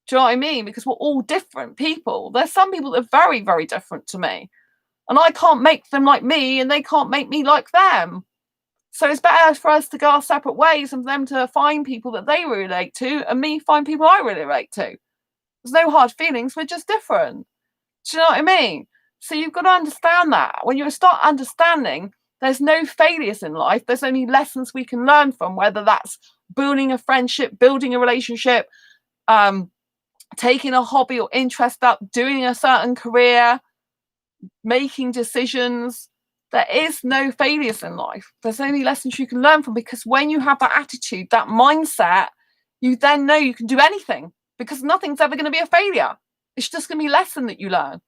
Do you know what I mean? Because we're all different people. There's some people that are very, very different to me, and I can't make them like me, and they can't make me like them. So it's better for us to go our separate ways and for them to find people that they relate to, and me find people I really relate to. There's no hard feelings. We're just different. Do you know what I mean? So you've got to understand that. When you start understanding there's no failures in life, there's only lessons we can learn from, whether that's building a friendship, building a relationship, taking a hobby or interest up, doing a certain career, making decisions. There is no failures in life. There's only lessons you can learn from, because when you have that attitude, that mindset, you then know you can do anything, because nothing's ever going to be a failure. It's just going to be a lesson that you learn.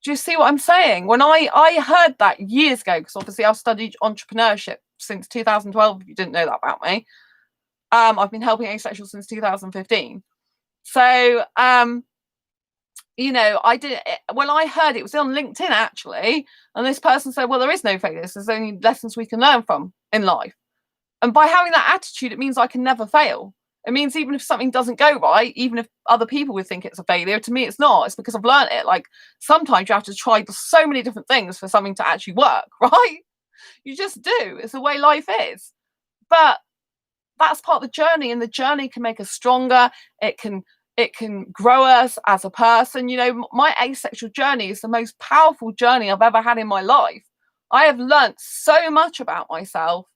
Do you see what I'm saying? When I heard that years ago, because obviously I've studied entrepreneurship since 2012, if you didn't know that about me. I've been helping asexuals since 2015. So, you know, I did it when I heard it was on LinkedIn actually, and this person said, well, there is no failures, there's only lessons we can learn from in life. And by having that attitude, it means I can never fail. It means even if something doesn't go right, even if other people would think it's a failure, to me it's not. It's because I've learned it. Like sometimes you have to try so many different things for something to actually work, right? You just do. It's the way life is. But that's part of the journey, and the journey can make us stronger. It can grow us as a person. You know, my asexual journey is the most powerful journey I've ever had in my life. I have learnt so much about myself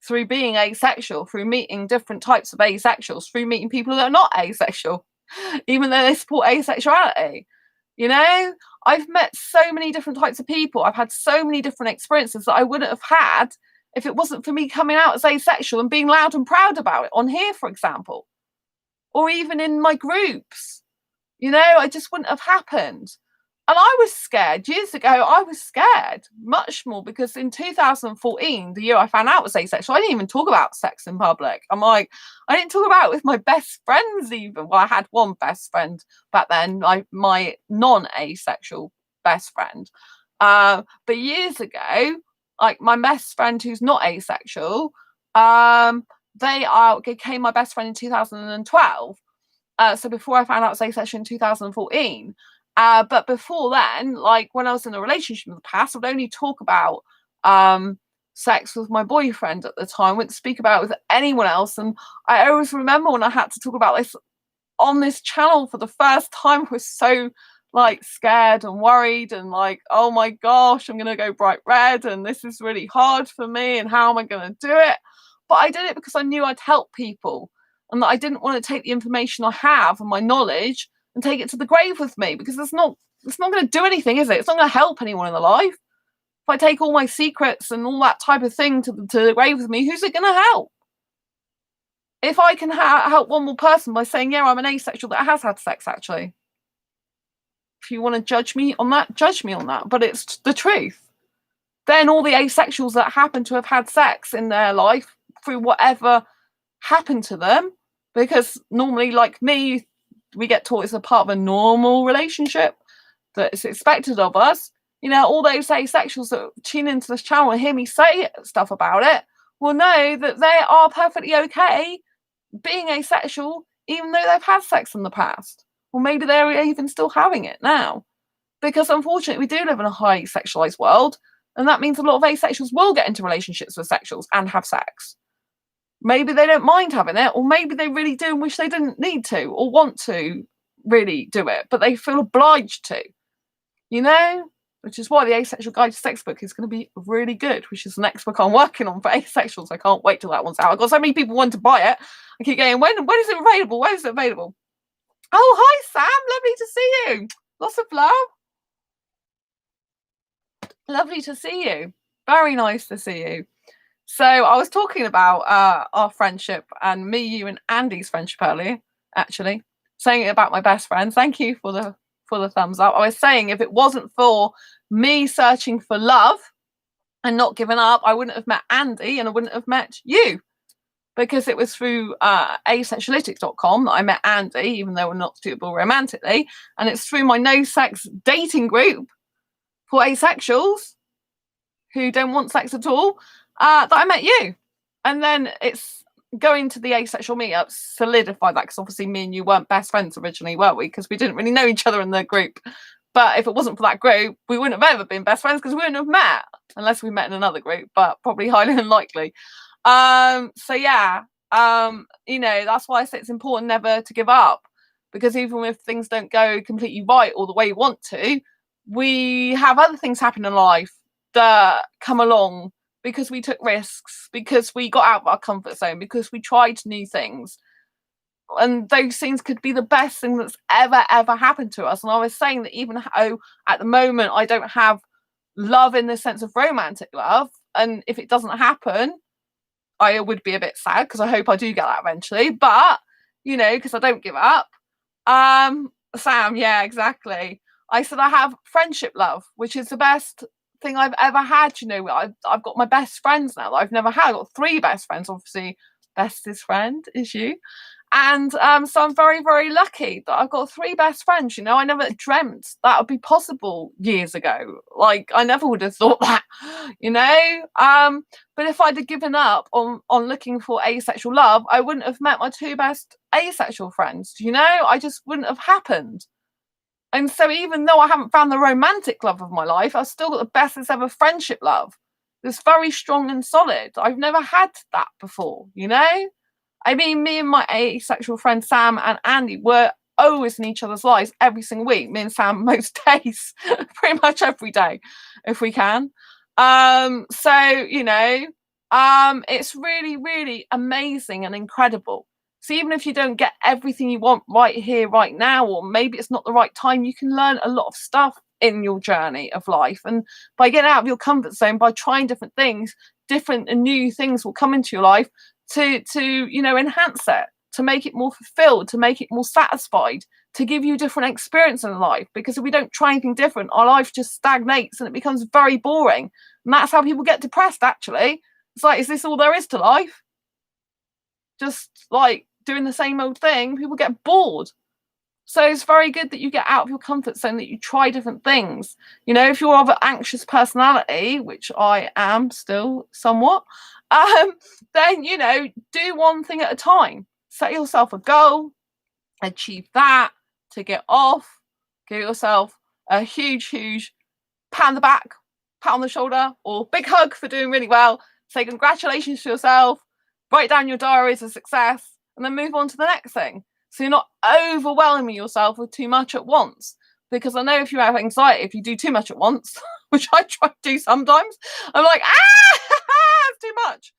through being asexual, through meeting different types of asexuals, through meeting people that are not asexual, even though they support asexuality. You know, I've met so many different types of people. I've had so many different experiences that I wouldn't have had if it wasn't for me coming out as asexual and being loud and proud about it on here, for example, or even in my groups. You know, I just wouldn't have happened. And I was scared years ago. I was scared much more because in 2014, the year I found out I was asexual, I didn't even talk about sex in public. I'm like, I didn't talk about it with my best friends even. Well, I had one best friend back then, my non-asexual best friend. But years ago, like my best friend who's not asexual, they became my best friend in 2012. So before I found out I was asexual in 2014. But before then, like when I was in a relationship in the past, I would only talk about sex with my boyfriend at the time. I wouldn't speak about it with anyone else. And I always remember when I had to talk about this on this channel for the first time, I was so like scared and worried and like, oh my gosh, I'm gonna go bright red and this is really hard for me and how am I gonna do it? But I did it because I knew I'd help people and that I didn't want to take the information I have and my knowledge and take it to the grave with me, because it's not going to do anything, is it? It's not going to help anyone in the life. If I take all my secrets and all that type of thing to the grave with me, who's it going to help? If I can help one more person by saying, yeah, I'm an asexual that has had sex, actually. If you want to judge me on that, judge me on that. But it's the truth. Then all the asexuals that happen to have had sex in their life through whatever happened to them, because normally, like me, we get taught it's a part of a normal relationship that it's expected of us. You know, all those asexuals that tune into this channel and hear me say stuff about it will know that they are perfectly okay being asexual, even though they've had sex in the past. Or maybe they're even still having it now. Because unfortunately, we do live in a highly sexualized world. And that means a lot of asexuals will get into relationships with sexuals and have sex. Maybe they don't mind having it, or maybe they really do and wish they didn't need to or want to really do it, but they feel obliged to, you know? Which is why the Asexual Guide to Sex book is going to be really good, which is the next book I'm working on for asexuals. I can't wait till that one's out. I've got so many people wanting to buy it. I keep going, when is it available? When is it available? Oh, hi, Sam. Lovely to see you. Lots of love. Lovely to see you. Very nice to see you. So I was talking about our friendship and me, you, and Andy's friendship earlier, actually, saying it about my best friend. Thank you for the thumbs up. I was saying if it wasn't for me searching for love and not giving up, I wouldn't have met Andy and I wouldn't have met you, because it was through asexuality.com that I met Andy, even though we're not suitable romantically, and it's through my no sex dating group for asexuals who don't want sex at all that I met you. And then it's going to the asexual meetup solidified that, because obviously me and you weren't best friends originally, were we? Because we didn't really know each other in the group. But if it wasn't for that group, we wouldn't have ever been best friends, because we wouldn't have met unless we met in another group, but probably highly unlikely. So yeah, you know, that's why I say it's important never to give up, because even if things don't go completely right or the way you want to, we have other things happen in life that come along because we took risks, because we got out of our comfort zone, because we tried new things. And those things could be the best thing that's ever happened to us. And I was saying that even though at the moment I don't have love in the sense of romantic love, and if it doesn't happen, I would be a bit sad, because I hope I do get that eventually. But, you know, because I don't give up. Sam, yeah, exactly. I said I have friendship love, which is the best thing I've ever had. You know, I've got my best friends now that I've never had. I've got 3 best friends. Obviously, bestest friend is you. And so I'm very, very lucky that I've got 3 best friends. I never dreamt that would be possible years ago. Like, I never would have thought that, but if I'd have given up on looking for asexual love, I wouldn't have met my 2 best asexual friends. I just wouldn't have happened. And so even though I haven't found the romantic love of my life, I've still got the bestest ever friendship love. That's very strong and solid. I've never had that before, I mean, me and my asexual friend Sam and Andy were always in each other's lives every single week. Me and Sam most days, pretty much every day, if we can. It's really, really amazing and incredible. So even if you don't get everything you want right here, right now, or maybe it's not the right time, you can learn a lot of stuff in your journey of life. And by getting out of your comfort zone, by trying different things, different and new things will come into your life to enhance it, to make it more fulfilled, to make it more satisfied, to give you different experience in life. Because if we don't try anything different, our life just stagnates and it becomes very boring. And that's how people get depressed, actually. It's like, is this all there is to life? Just like doing the same old thing, people get bored. So it's very good that you get out of your comfort zone, that you try different things. If you're of an anxious personality, which I am still somewhat, then, do one thing at a time. Set yourself a goal, achieve that, tick it off, give yourself a huge, huge pat on the back, pat on the shoulder, or big hug for doing really well. Say congratulations to yourself, write down your diary as a success, and then move on to the next thing. So you're not overwhelming yourself with too much at once. Because I know if you have anxiety, if you do too much at once, which I try to do sometimes, I'm like, it's too much.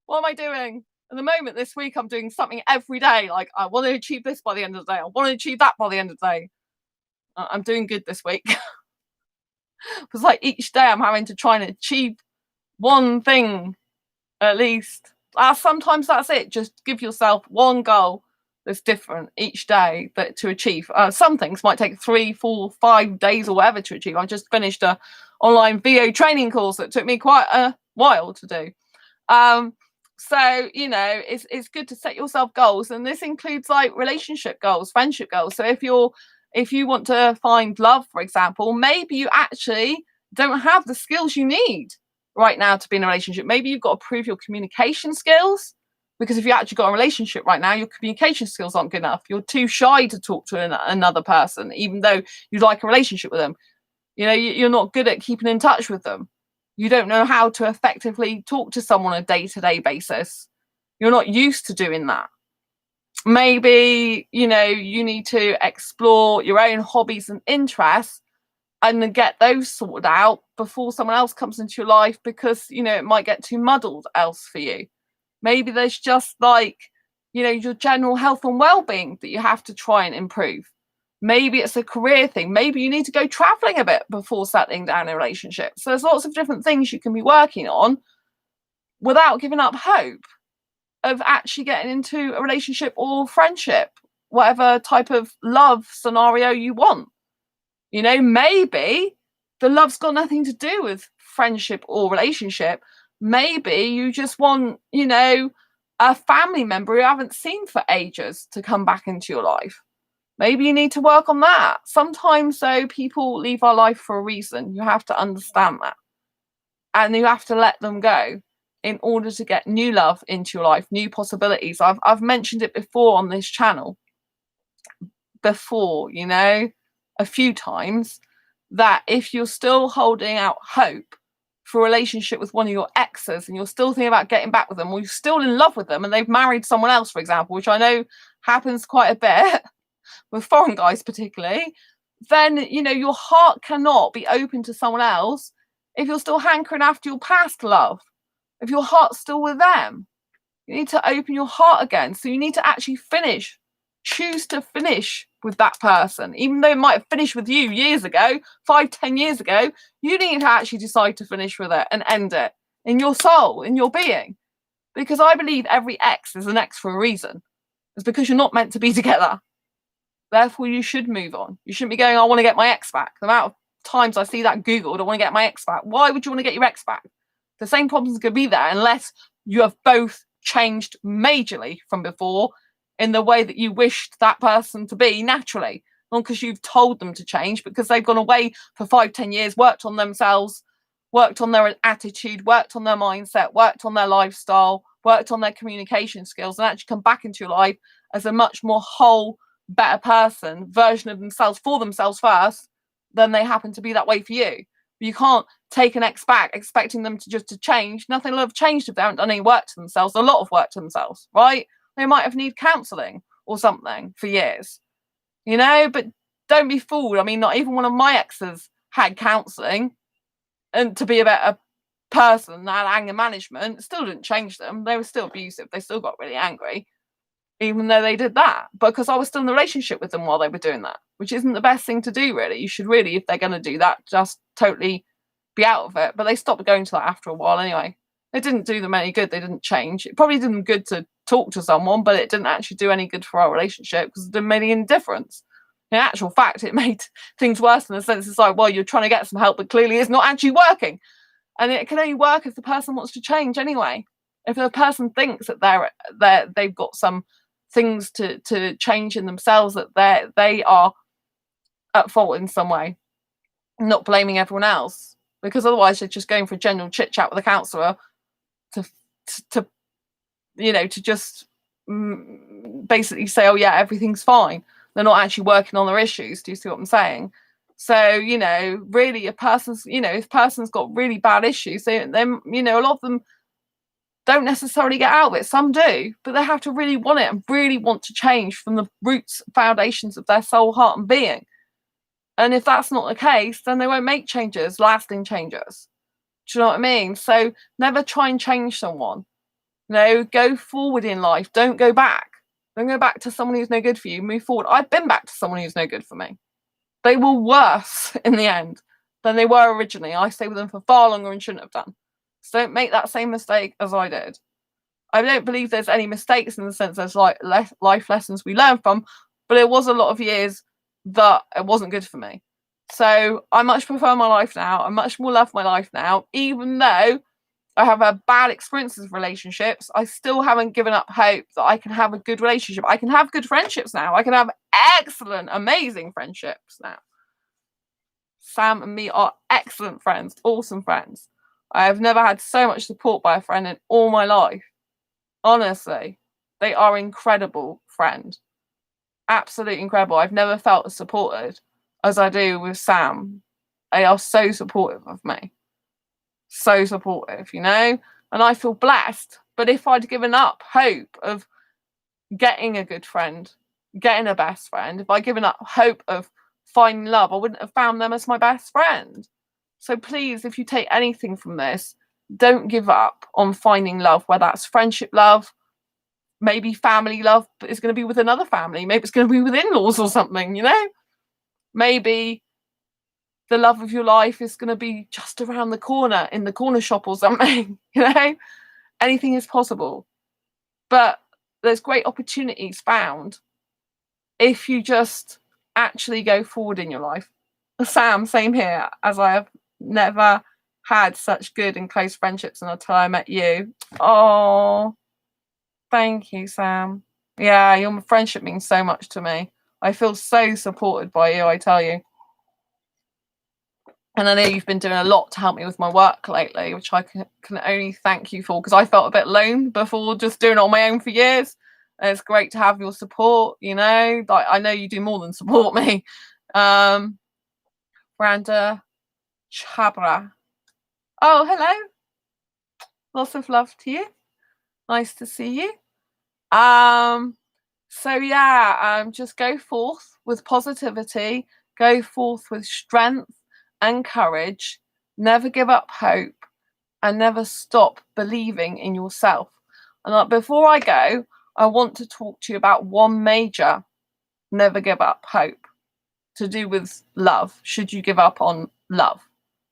What am I doing? At the moment, this week, I'm doing something every day. Like, I want to achieve this by the end of the day. I want to achieve that by the end of the day. I'm doing good this week. Because like each day I'm having to try and achieve one thing at least. Sometimes that's it. Just give yourself one goal that's different each day to achieve. Some things might take 3, 4, 5 days or whatever to achieve. I just finished a online VO training course that took me quite a while to do. So it's good to set yourself goals, and this includes like relationship goals, friendship goals. So if you want to find love, for example, maybe you actually don't have the skills you need right now to be in a relationship. Maybe you've got to prove your communication skills, because if you actually got a relationship right now, your communication skills aren't good enough. You're too shy to talk to another person, even though you'd like a relationship with them. You're not good at keeping in touch with them. You don't know how to effectively talk to someone on a day-to-day basis. You're not used to doing that. Maybe, you need to explore your own hobbies and interests and then get those sorted out before someone else comes into your life, because, it might get too muddled else for you. Maybe there's just like, your general health and well-being that you have to try and improve. Maybe it's a career thing. Maybe you need to go traveling a bit before settling down in a relationship. So there's lots of different things you can be working on without giving up hope of actually getting into a relationship or friendship, whatever type of love scenario you want. Maybe the love's got nothing to do with friendship or relationship. Maybe you just want, a family member you haven't seen for ages to come back into your life. Maybe you need to work on that. Sometimes, though, people leave our life for a reason. You have to understand that. And you have to let them go in order to get new love into your life, new possibilities. I've mentioned it before on this channel. Before, a few times, that if you're still holding out hope for a relationship with one of your exes and you're still thinking about getting back with them, or you're still in love with them and they've married someone else, for example, which I know happens quite a bit, with foreign guys particularly, then your heart cannot be open to someone else if you're still hankering after your past love. If your heart's still with them, you need to open your heart again. So you need to actually choose to finish with that person, even though it might have finished with you years ago, 5-10 years ago. You need to actually decide to finish with it and end it in your soul, in your being, because I believe every ex is an ex for a reason. It's because you're not meant to be together. Therefore, you should move on. You shouldn't be going, I want to get my ex back. The amount of times I see that Googled, I want to get my ex back. Why would you want to get your ex back? The same problems are going to be there unless you have both changed majorly from before in the way that you wished that person to be naturally, not because you've told them to change, because they've gone away for 5-10 years, worked on themselves, worked on their attitude, worked on their mindset, worked on their lifestyle, worked on their communication skills, and actually come back into your life as a much more whole, better person, version of themselves for themselves first, then they happen to be that way for you. But you can't take an ex back expecting them to change. Nothing will have changed if they haven't done any work to themselves, a lot of work to themselves, right? They might have need counselling or something for years, you know, but don't be fooled. I mean, not even one of my exes had counselling and to be a better person and anger management. It still didn't change them. They were still abusive. They still got really angry, even though they did that, because I was still in the relationship with them while they were doing that, which isn't the best thing to do, really. You should really, if they're going to do that, just totally be out of it. But they stopped going to that after a while anyway. It didn't do them any good. They didn't change. It probably did them good to talk to someone, but it didn't actually do any good for our relationship because it didn't make any difference. In actual fact, it made things worse in the sense it's like, well, you're trying to get some help, but clearly it's not actually working. And it can only work if the person wants to change anyway. If the person thinks that they've got some things to change in themselves, that they are at fault in some way, not blaming everyone else, because otherwise they're just going for a general chit chat with a counsellor to just basically say, oh yeah, everything's fine. They're not actually working on their issues. Do you see what I'm saying? So, really if person's got really bad issues, then a lot of them don't necessarily get out of it. Some do, but they have to really want it and really want to change from the roots, foundations of their soul, heart and being. And if that's not the case, then they won't make changes, lasting changes. Do you know what I mean? So never try and change someone. Go forward in life. Don't go back. Don't go back to someone who's no good for you. Move forward. I've been back to someone who's no good for me. They were worse in the end than they were originally. I stayed with them for far longer and shouldn't have done. So don't make that same mistake as I did. I don't believe there's any mistakes in the sense there's like life lessons we learn from, but it was a lot of years that it wasn't good for me. So I much prefer my life now. I much more love my life now, even though I have had bad experiences with relationships. I still haven't given up hope that I can have a good relationship. I can have good friendships now. I can have excellent, amazing friendships now. Sam and me are excellent friends, awesome friends. I have never had so much support by a friend in all my life. Honestly, they are incredible friend. Absolutely incredible. I've never felt as supported as I do with Sam. They are so supportive of me. So supportive, and I feel blessed. But if I'd given up hope of getting a good friend, getting a best friend, if I'd given up hope of finding love, I wouldn't have found them as my best friend. So please, if you take anything from this, don't give up on finding love, whether that's friendship love, maybe family love, but it's going to be with another family. Maybe it's going to be with in-laws or something, Maybe the love of your life is going to be just around the corner in the corner shop or something, Anything is possible. But there's great opportunities found if you just actually go forward in your life. Sam, same here, as I have never had such good and close friendships until I met you. Oh, thank you, Sam. Yeah, your friendship means so much to me. I feel so supported by you, I tell you. And I know you've been doing a lot to help me with my work lately, which I can only thank you for, because I felt a bit alone before just doing it on my own for years. And it's great to have your support, Like, I know you do more than support me. Randa Chabra. Oh, hello. Lots of love to you. Nice to see you. So yeah, just go forth with positivity, go forth with strength and courage, never give up hope, and never stop believing in yourself. And before I go, I want to talk to you about one major never give up hope to do with love. Should you give up on love?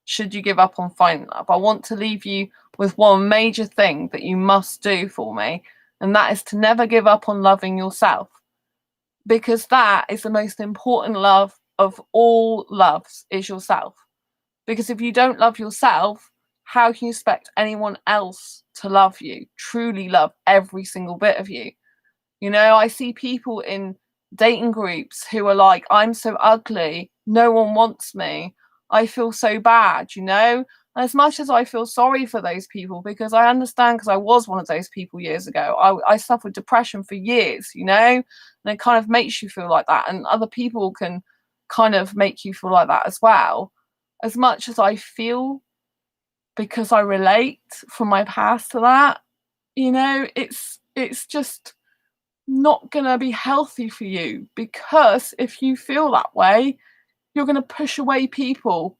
Should you give up on finding love? I want to leave you with one major thing that you must do for me, and that is to never give up on loving yourself, because that is the most important love of all loves, is yourself. Because if you don't love yourself, how can you expect anyone else to love you, truly love every single bit of you? You know, I see people in dating groups who are like, I'm so ugly, no one wants me, I feel so bad, you know? And as much as I feel sorry for those people, because I understand, because I was one of those people years ago, I suffered depression for years, you know? And it kind of makes you feel like that. And other people can kind of make you feel like that as well. As much as I feel, because I relate from my past to that, you know, it's just not going to be healthy for you, because if you feel that way, you're going to push away people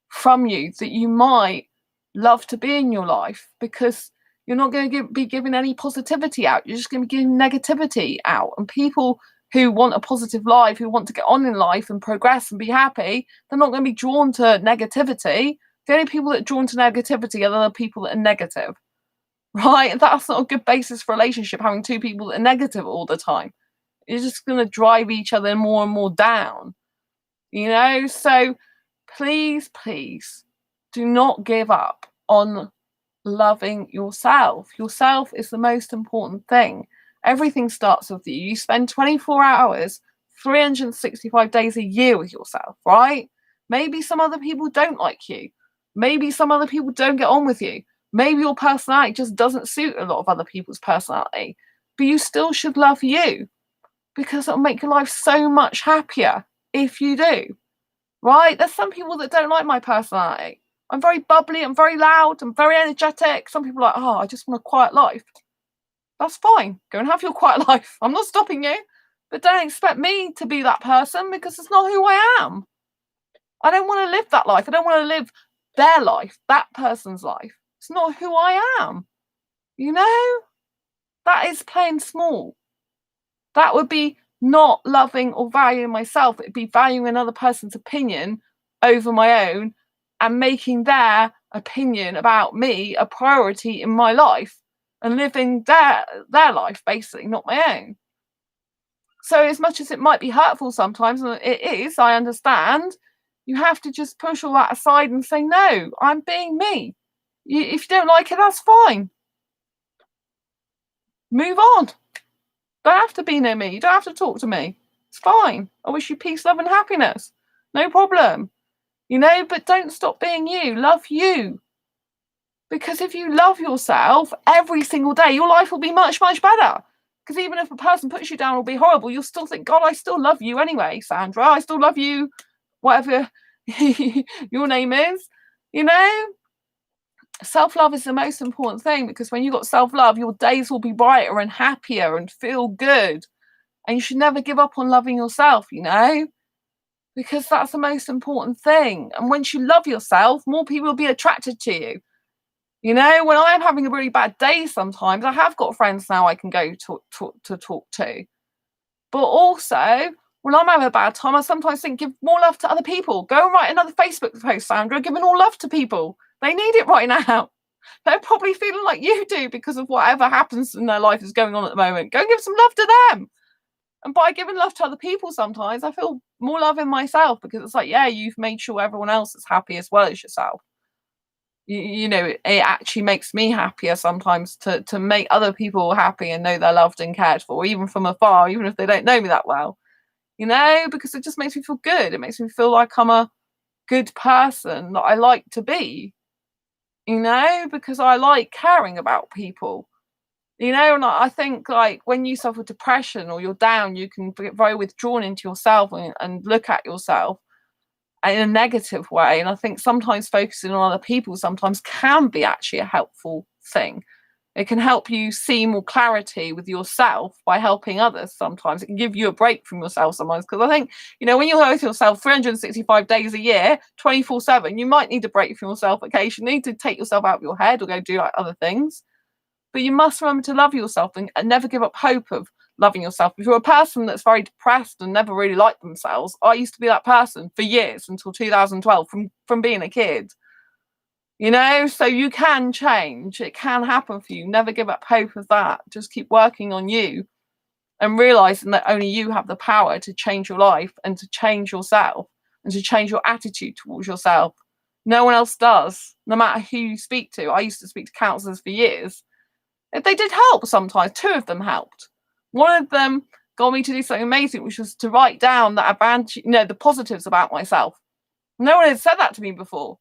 from you that you might love to be in your life, because you're not going to be giving any positivity out. You're just going to be giving negativity out. And people who want a positive life, who want to get on in life and progress and be happy, they're not going to be drawn to negativity. The only people that are drawn to negativity are the people that are negative. Right? That's not a good basis for a relationship, having two people that are negative all the time. You're just going to drive each other more and more down, you know? So please, please do not give up on loving yourself. Yourself is the most important thing. Everything starts with you. You spend 24 hours, 365 days a year with yourself, right? Maybe some other people don't like you. Maybe some other people don't get on with you. Maybe your personality just doesn't suit a lot of other people's personality. But you still should love you, because it'll make your life so much happier if you do. Right? There's some people that don't like my personality. I'm very bubbly, I'm very loud, I'm very energetic. Some people are like, oh, I just want a quiet life. That's fine. Go and have your quiet life. I'm not stopping you. But don't expect me to be that person, because it's not who I am. I don't want to live that life. I don't want to live their life, that person's life. It's not who I am. You know? That is playing small. That would be not loving or valuing myself. It'd be valuing another person's opinion over my own, and making their opinion about me a priority in my life, and living their life, basically, not my own. So as much as it might be hurtful sometimes, and it is, I understand, you have to just push all that aside and say, no, I'm being me. If you don't like it, that's fine. Move on. Don't have to be near me. You don't have to talk to me. It's fine. I wish you peace, love, and happiness. No problem. You know, but don't stop being you. Love you. Because if you love yourself every single day, your life will be much, much better. Because even if a person puts you down or be horrible, you'll still think, God, I still love you anyway, Sandra. I still love you, whatever your name is. You know? Self-love is the most important thing, because when you've got self-love, your days will be brighter and happier and feel good. And you should never give up on loving yourself, you know? Because that's the most important thing. And once you love yourself, more people will be attracted to you. You know, when I'm having a really bad day sometimes, I have got friends now I can go to talk to. But also, when I'm having a bad time, I sometimes think, give more love to other people. Go and write another Facebook post, Sandra, giving all love to people. They need it right now. They're probably feeling like you do because of whatever happens in their life is going on at the moment. Go and give some love to them. And by giving love to other people, sometimes I feel more love in myself, because it's like, yeah, you've made sure everyone else is happy as well as yourself. You know, it actually makes me happier sometimes to make other people happy and know they're loved and cared for, even from afar, even if they don't know me that well. You know, because it just makes me feel good. It makes me feel like I'm a good person that I like to be. You know, because I like caring about people. You know, and I think, like, when you suffer depression or you're down, you can get very withdrawn into yourself and look at yourself in a negative way. And I think sometimes focusing on other people sometimes can be actually a helpful thing. It can help you see more clarity with yourself by helping others. Sometimes it can give you a break from yourself sometimes. Because I think, you know, when you're with yourself 365 days a year, 24/7, you might need a break from yourself occasionally to take yourself out of your head or go do like other things. But you must remember to love yourself, and never give up hope of loving yourself. If you're a person that's very depressed and never really liked themselves, I used to be that person for years until 2012 from being a kid. You know, so you can change. It can happen for you. Never give up hope of that. Just keep working on you and realizing that only you have the power to change your life and to change yourself and to change your attitude towards yourself. No one else does, no matter who you speak to. I used to speak to counselors for years. They did help sometimes. Two of them helped. One of them got me to do something amazing, which was to write down the advantage, the positives about myself. No one had said that to me before,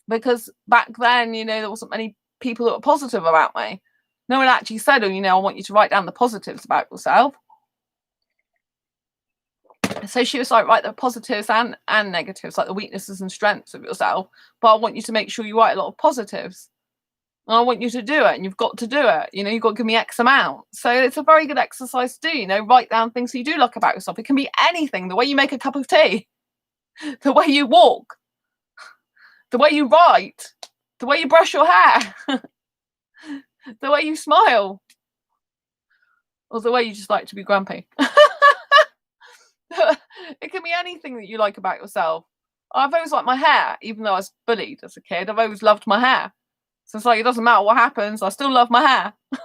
because back then, there wasn't many people that were positive about me. No one actually said, oh, I want you to write down the positives about yourself. So she was like, write the positives and negatives, like the weaknesses and strengths of yourself. But I want you to make sure you write a lot of positives. And I want you to do it, and you've got to do it. You've got to give me X amount. So it's a very good exercise to do, write down things you do like about yourself. It can be anything: the way you make a cup of tea, the way you walk, the way you write, the way you brush your hair, the way you smile, or the way you just like to be grumpy. It can be anything that you like about yourself. I've always liked my hair, even though I was bullied as a kid. I've always loved my hair. So it's like, it doesn't matter what happens, I still love my hair. Do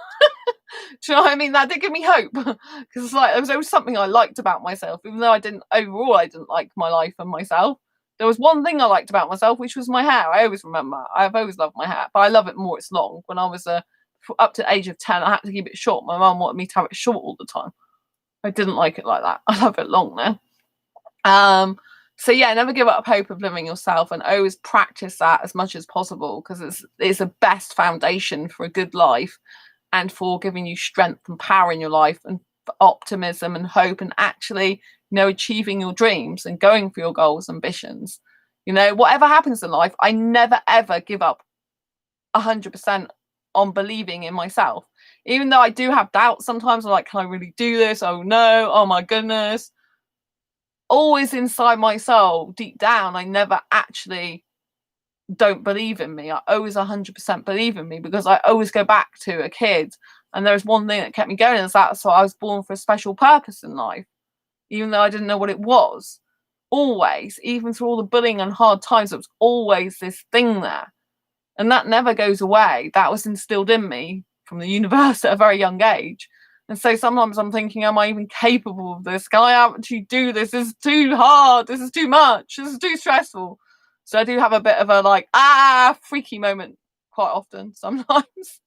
you know what I mean? That did give me hope, because it's like there was always something I liked about myself, even though I didn't like my life and myself. There was one thing I liked about myself, which was my hair. I always remember. I've always loved my hair, but I love it more. It's long. When I was up to the age of 10, I had to keep it short. My mum wanted me to have it short all the time. I didn't like it like that. I love it long now. So yeah, never give up hope of living yourself, and always practice that as much as possible, because it's the best foundation for a good life, and for giving you strength and power in your life, and optimism and hope, and actually, achieving your dreams and going for your goals, ambitions. Whatever happens in life, I never ever give up 100% on believing in myself. Even though I do have doubts sometimes, I'm like, can I really do this? Oh no, oh my goodness. Always inside my soul, deep down, I never actually don't believe in me. I always 100% believe in me, because I always go back to a kid, and there's one thing that kept me going, is that so I was born for a special purpose in life, even though I didn't know what it was. Always, even through all the bullying and hard times, there was always this thing there, and that never goes away. That was instilled in me from the universe at a very young age. And so sometimes I'm thinking, am I even capable of this? Can I actually do this? This is too hard. This is too much. This is too stressful. So I do have a bit of a freaky moment quite often sometimes.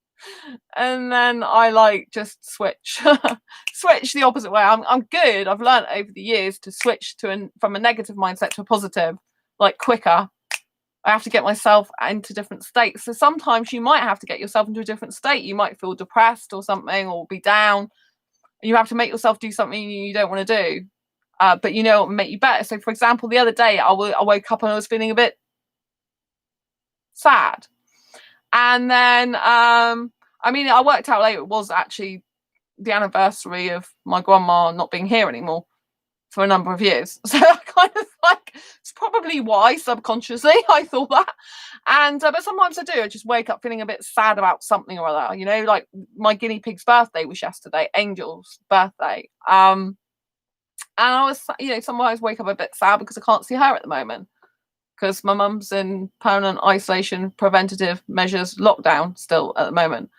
And then I just switch the opposite way. I'm good. I've learned over the years to switch from a negative mindset to a positive, quicker. I have to get myself into different states. So sometimes you might have to get yourself into a different state. You might feel depressed or something, or be down. You have to make yourself do something you don't want to do. But it will make you better. So for example, the other day I woke up and I was feeling a bit sad. And then, I worked out later, it was actually the anniversary of my grandma not being here anymore for a number of years. So I kind of it's probably why subconsciously I thought that. And but sometimes I do. I just wake up feeling a bit sad about something or other. Like my guinea pig's birthday was yesterday, Angel's birthday. And I was, sometimes wake up a bit sad because I can't see her at the moment, because my mum's in permanent isolation, preventative measures, lockdown still at the moment.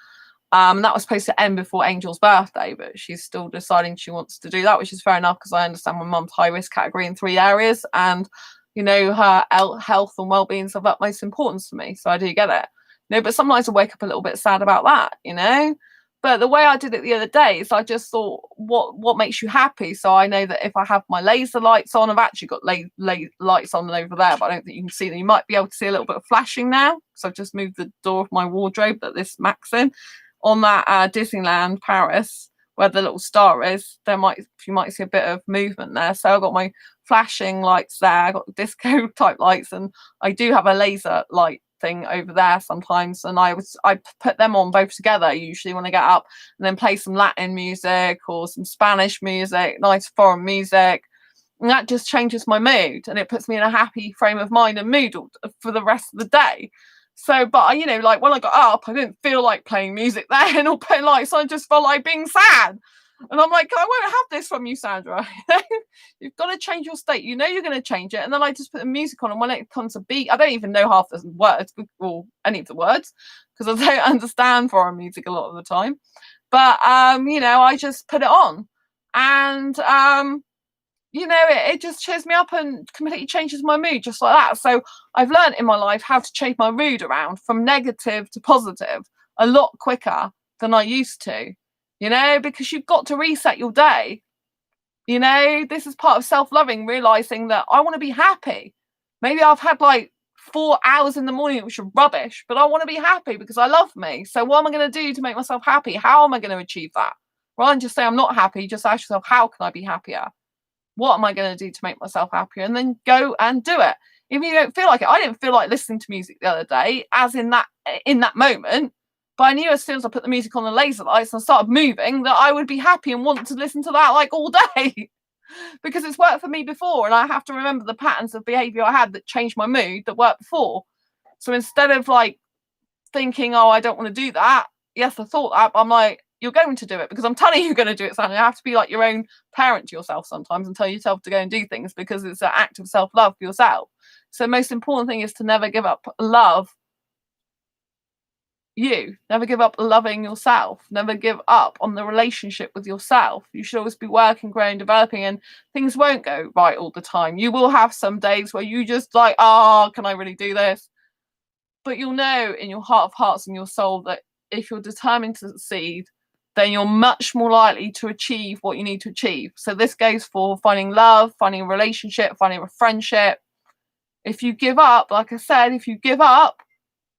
That was supposed to end before Angel's birthday, but she's still deciding she wants to do that, which is fair enough, because I understand my mum's high risk category in 3 areas, and her health and well-being is of utmost importance to me, so I do get it. But sometimes I wake up a little bit sad about that, But the way I did it the other day is I just thought, what makes you happy? So I know that if I have my laser lights on, I've actually got lights on over there, but I don't think you can see them. You might be able to see a little bit of flashing now, because I've just moved the door of my wardrobe that this Mac's in. On that Disneyland Paris, where the little star is, you might see a bit of movement there. So I've got my flashing lights there, I've got the disco type lights, and I do have a laser light thing over there sometimes, and I put them on both together usually when I get up, and then play some Latin music or some Spanish music, nice foreign music, and that just changes my mood, and it puts me in a happy frame of mind and mood for the rest of the day. So, but when I got up, I didn't feel like playing music then or playing lights. I just felt like being sad. And I'm like, I won't have this from you, Sandra. You've got to change your state. You're going to change it. And then I just put the music on. And when it comes to beat, I don't even know half the words or any of the words, because I don't understand foreign music a lot of the time. But, I just put it on. And, it just cheers me up and completely changes my mood just like that. So I've learned in my life how to change my mood around from negative to positive a lot quicker than I used to. And I think that's you know, because you've got to reset your day. You know, this is part of self-loving, realizing that I want to be happy. Maybe I've had like 4 hours in the morning, which are rubbish, but I want to be happy because I love me. So what am I going to do to make myself happy? How am I going to achieve that? Rather than just say I'm not happy, just ask yourself, how can I be happier? What am I going to do to make myself happier? And then go and do it. If you don't feel like it, I didn't feel like listening to music the other day, as in that moment. But I knew as soon as I put the music on the laser lights and started moving that I would be happy and want to listen to that like all day. Because it's worked for me before, and I have to remember the patterns of behavior I had that changed my mood that worked before. So instead of like thinking, oh, I don't want to do that, yes, I thought that, but I'm like, you're going to do it because I'm telling you you're going to do it. So you have to be like your own parent to yourself sometimes and tell yourself to go and do things because it's an act of self-love for yourself. So the most important thing is to never give up love. You never give up loving yourself, never give up on the relationship with yourself. You should always be working, growing, developing, and things won't go right all the time. You will have some days where you just like, oh, can I really do this? But you'll know in your heart of hearts and your soul that if you're determined to succeed, then you're much more likely to achieve what you need to achieve. So this goes for finding love, finding a relationship, finding a friendship. If you give up, like I said, if you give up,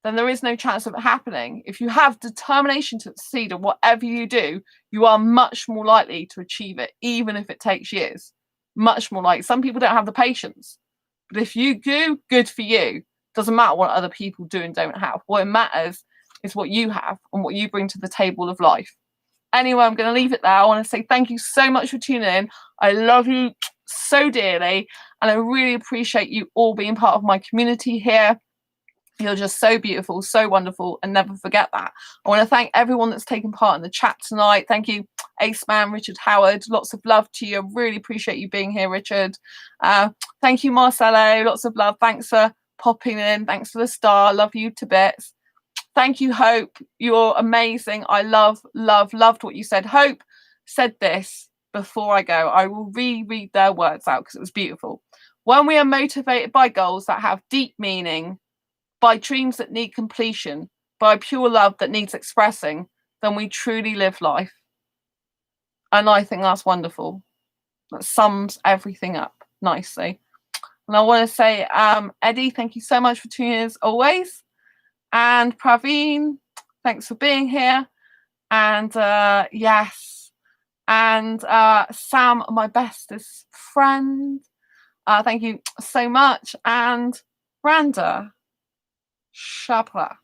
then there is no chance of it happening. If you have determination to succeed at whatever you do, you are much more likely to achieve it, even if it takes years. Much more likely. Some people don't have the patience. But if you do, good for you. Doesn't matter what other people do and don't have. What it matters is what you have and what you bring to the table of life. Anyway, I'm going to leave it there. I want to say thank you so much for tuning in. I love you so dearly. And I really appreciate you all being part of my community here. You're just so beautiful, so wonderful, and never forget that. I want to thank everyone that's taken part in the chat tonight. Thank you, Ace Man, Richard Howard. Lots of love to you. I really appreciate you being here, Richard. Thank you, Marcelo. Lots of love. Thanks for popping in. Thanks for the star. Love you to bits. Thank you, Hope. You're amazing. I loved what you said. Hope said this before I go. I will reread their words out because it was beautiful. When we are motivated by goals that have deep meaning, by dreams that need completion, by pure love that needs expressing, then we truly live life. And I think that's wonderful. That sums everything up nicely. And I want to say, Eddie, thank you so much for tuning in as always. And Praveen, thanks for being here. And yes. And Sam, my bestest friend. Thank you so much. And Randa. Shapra.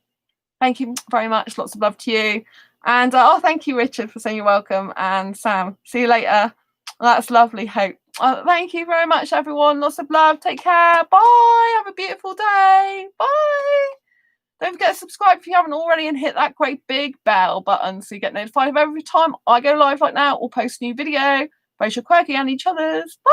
Thank you very much. Lots of love to you. And thank you, Richard, for saying you're welcome. And Sam, see you later. That's lovely, Hope. Thank you very much, everyone. Lots of love. Take care. Bye. Have a beautiful day. Bye. Don't forget to subscribe if you haven't already and hit that great big bell button so you get notified of every time I go live like now or post a new video. Both your quirky and each other's. Bye.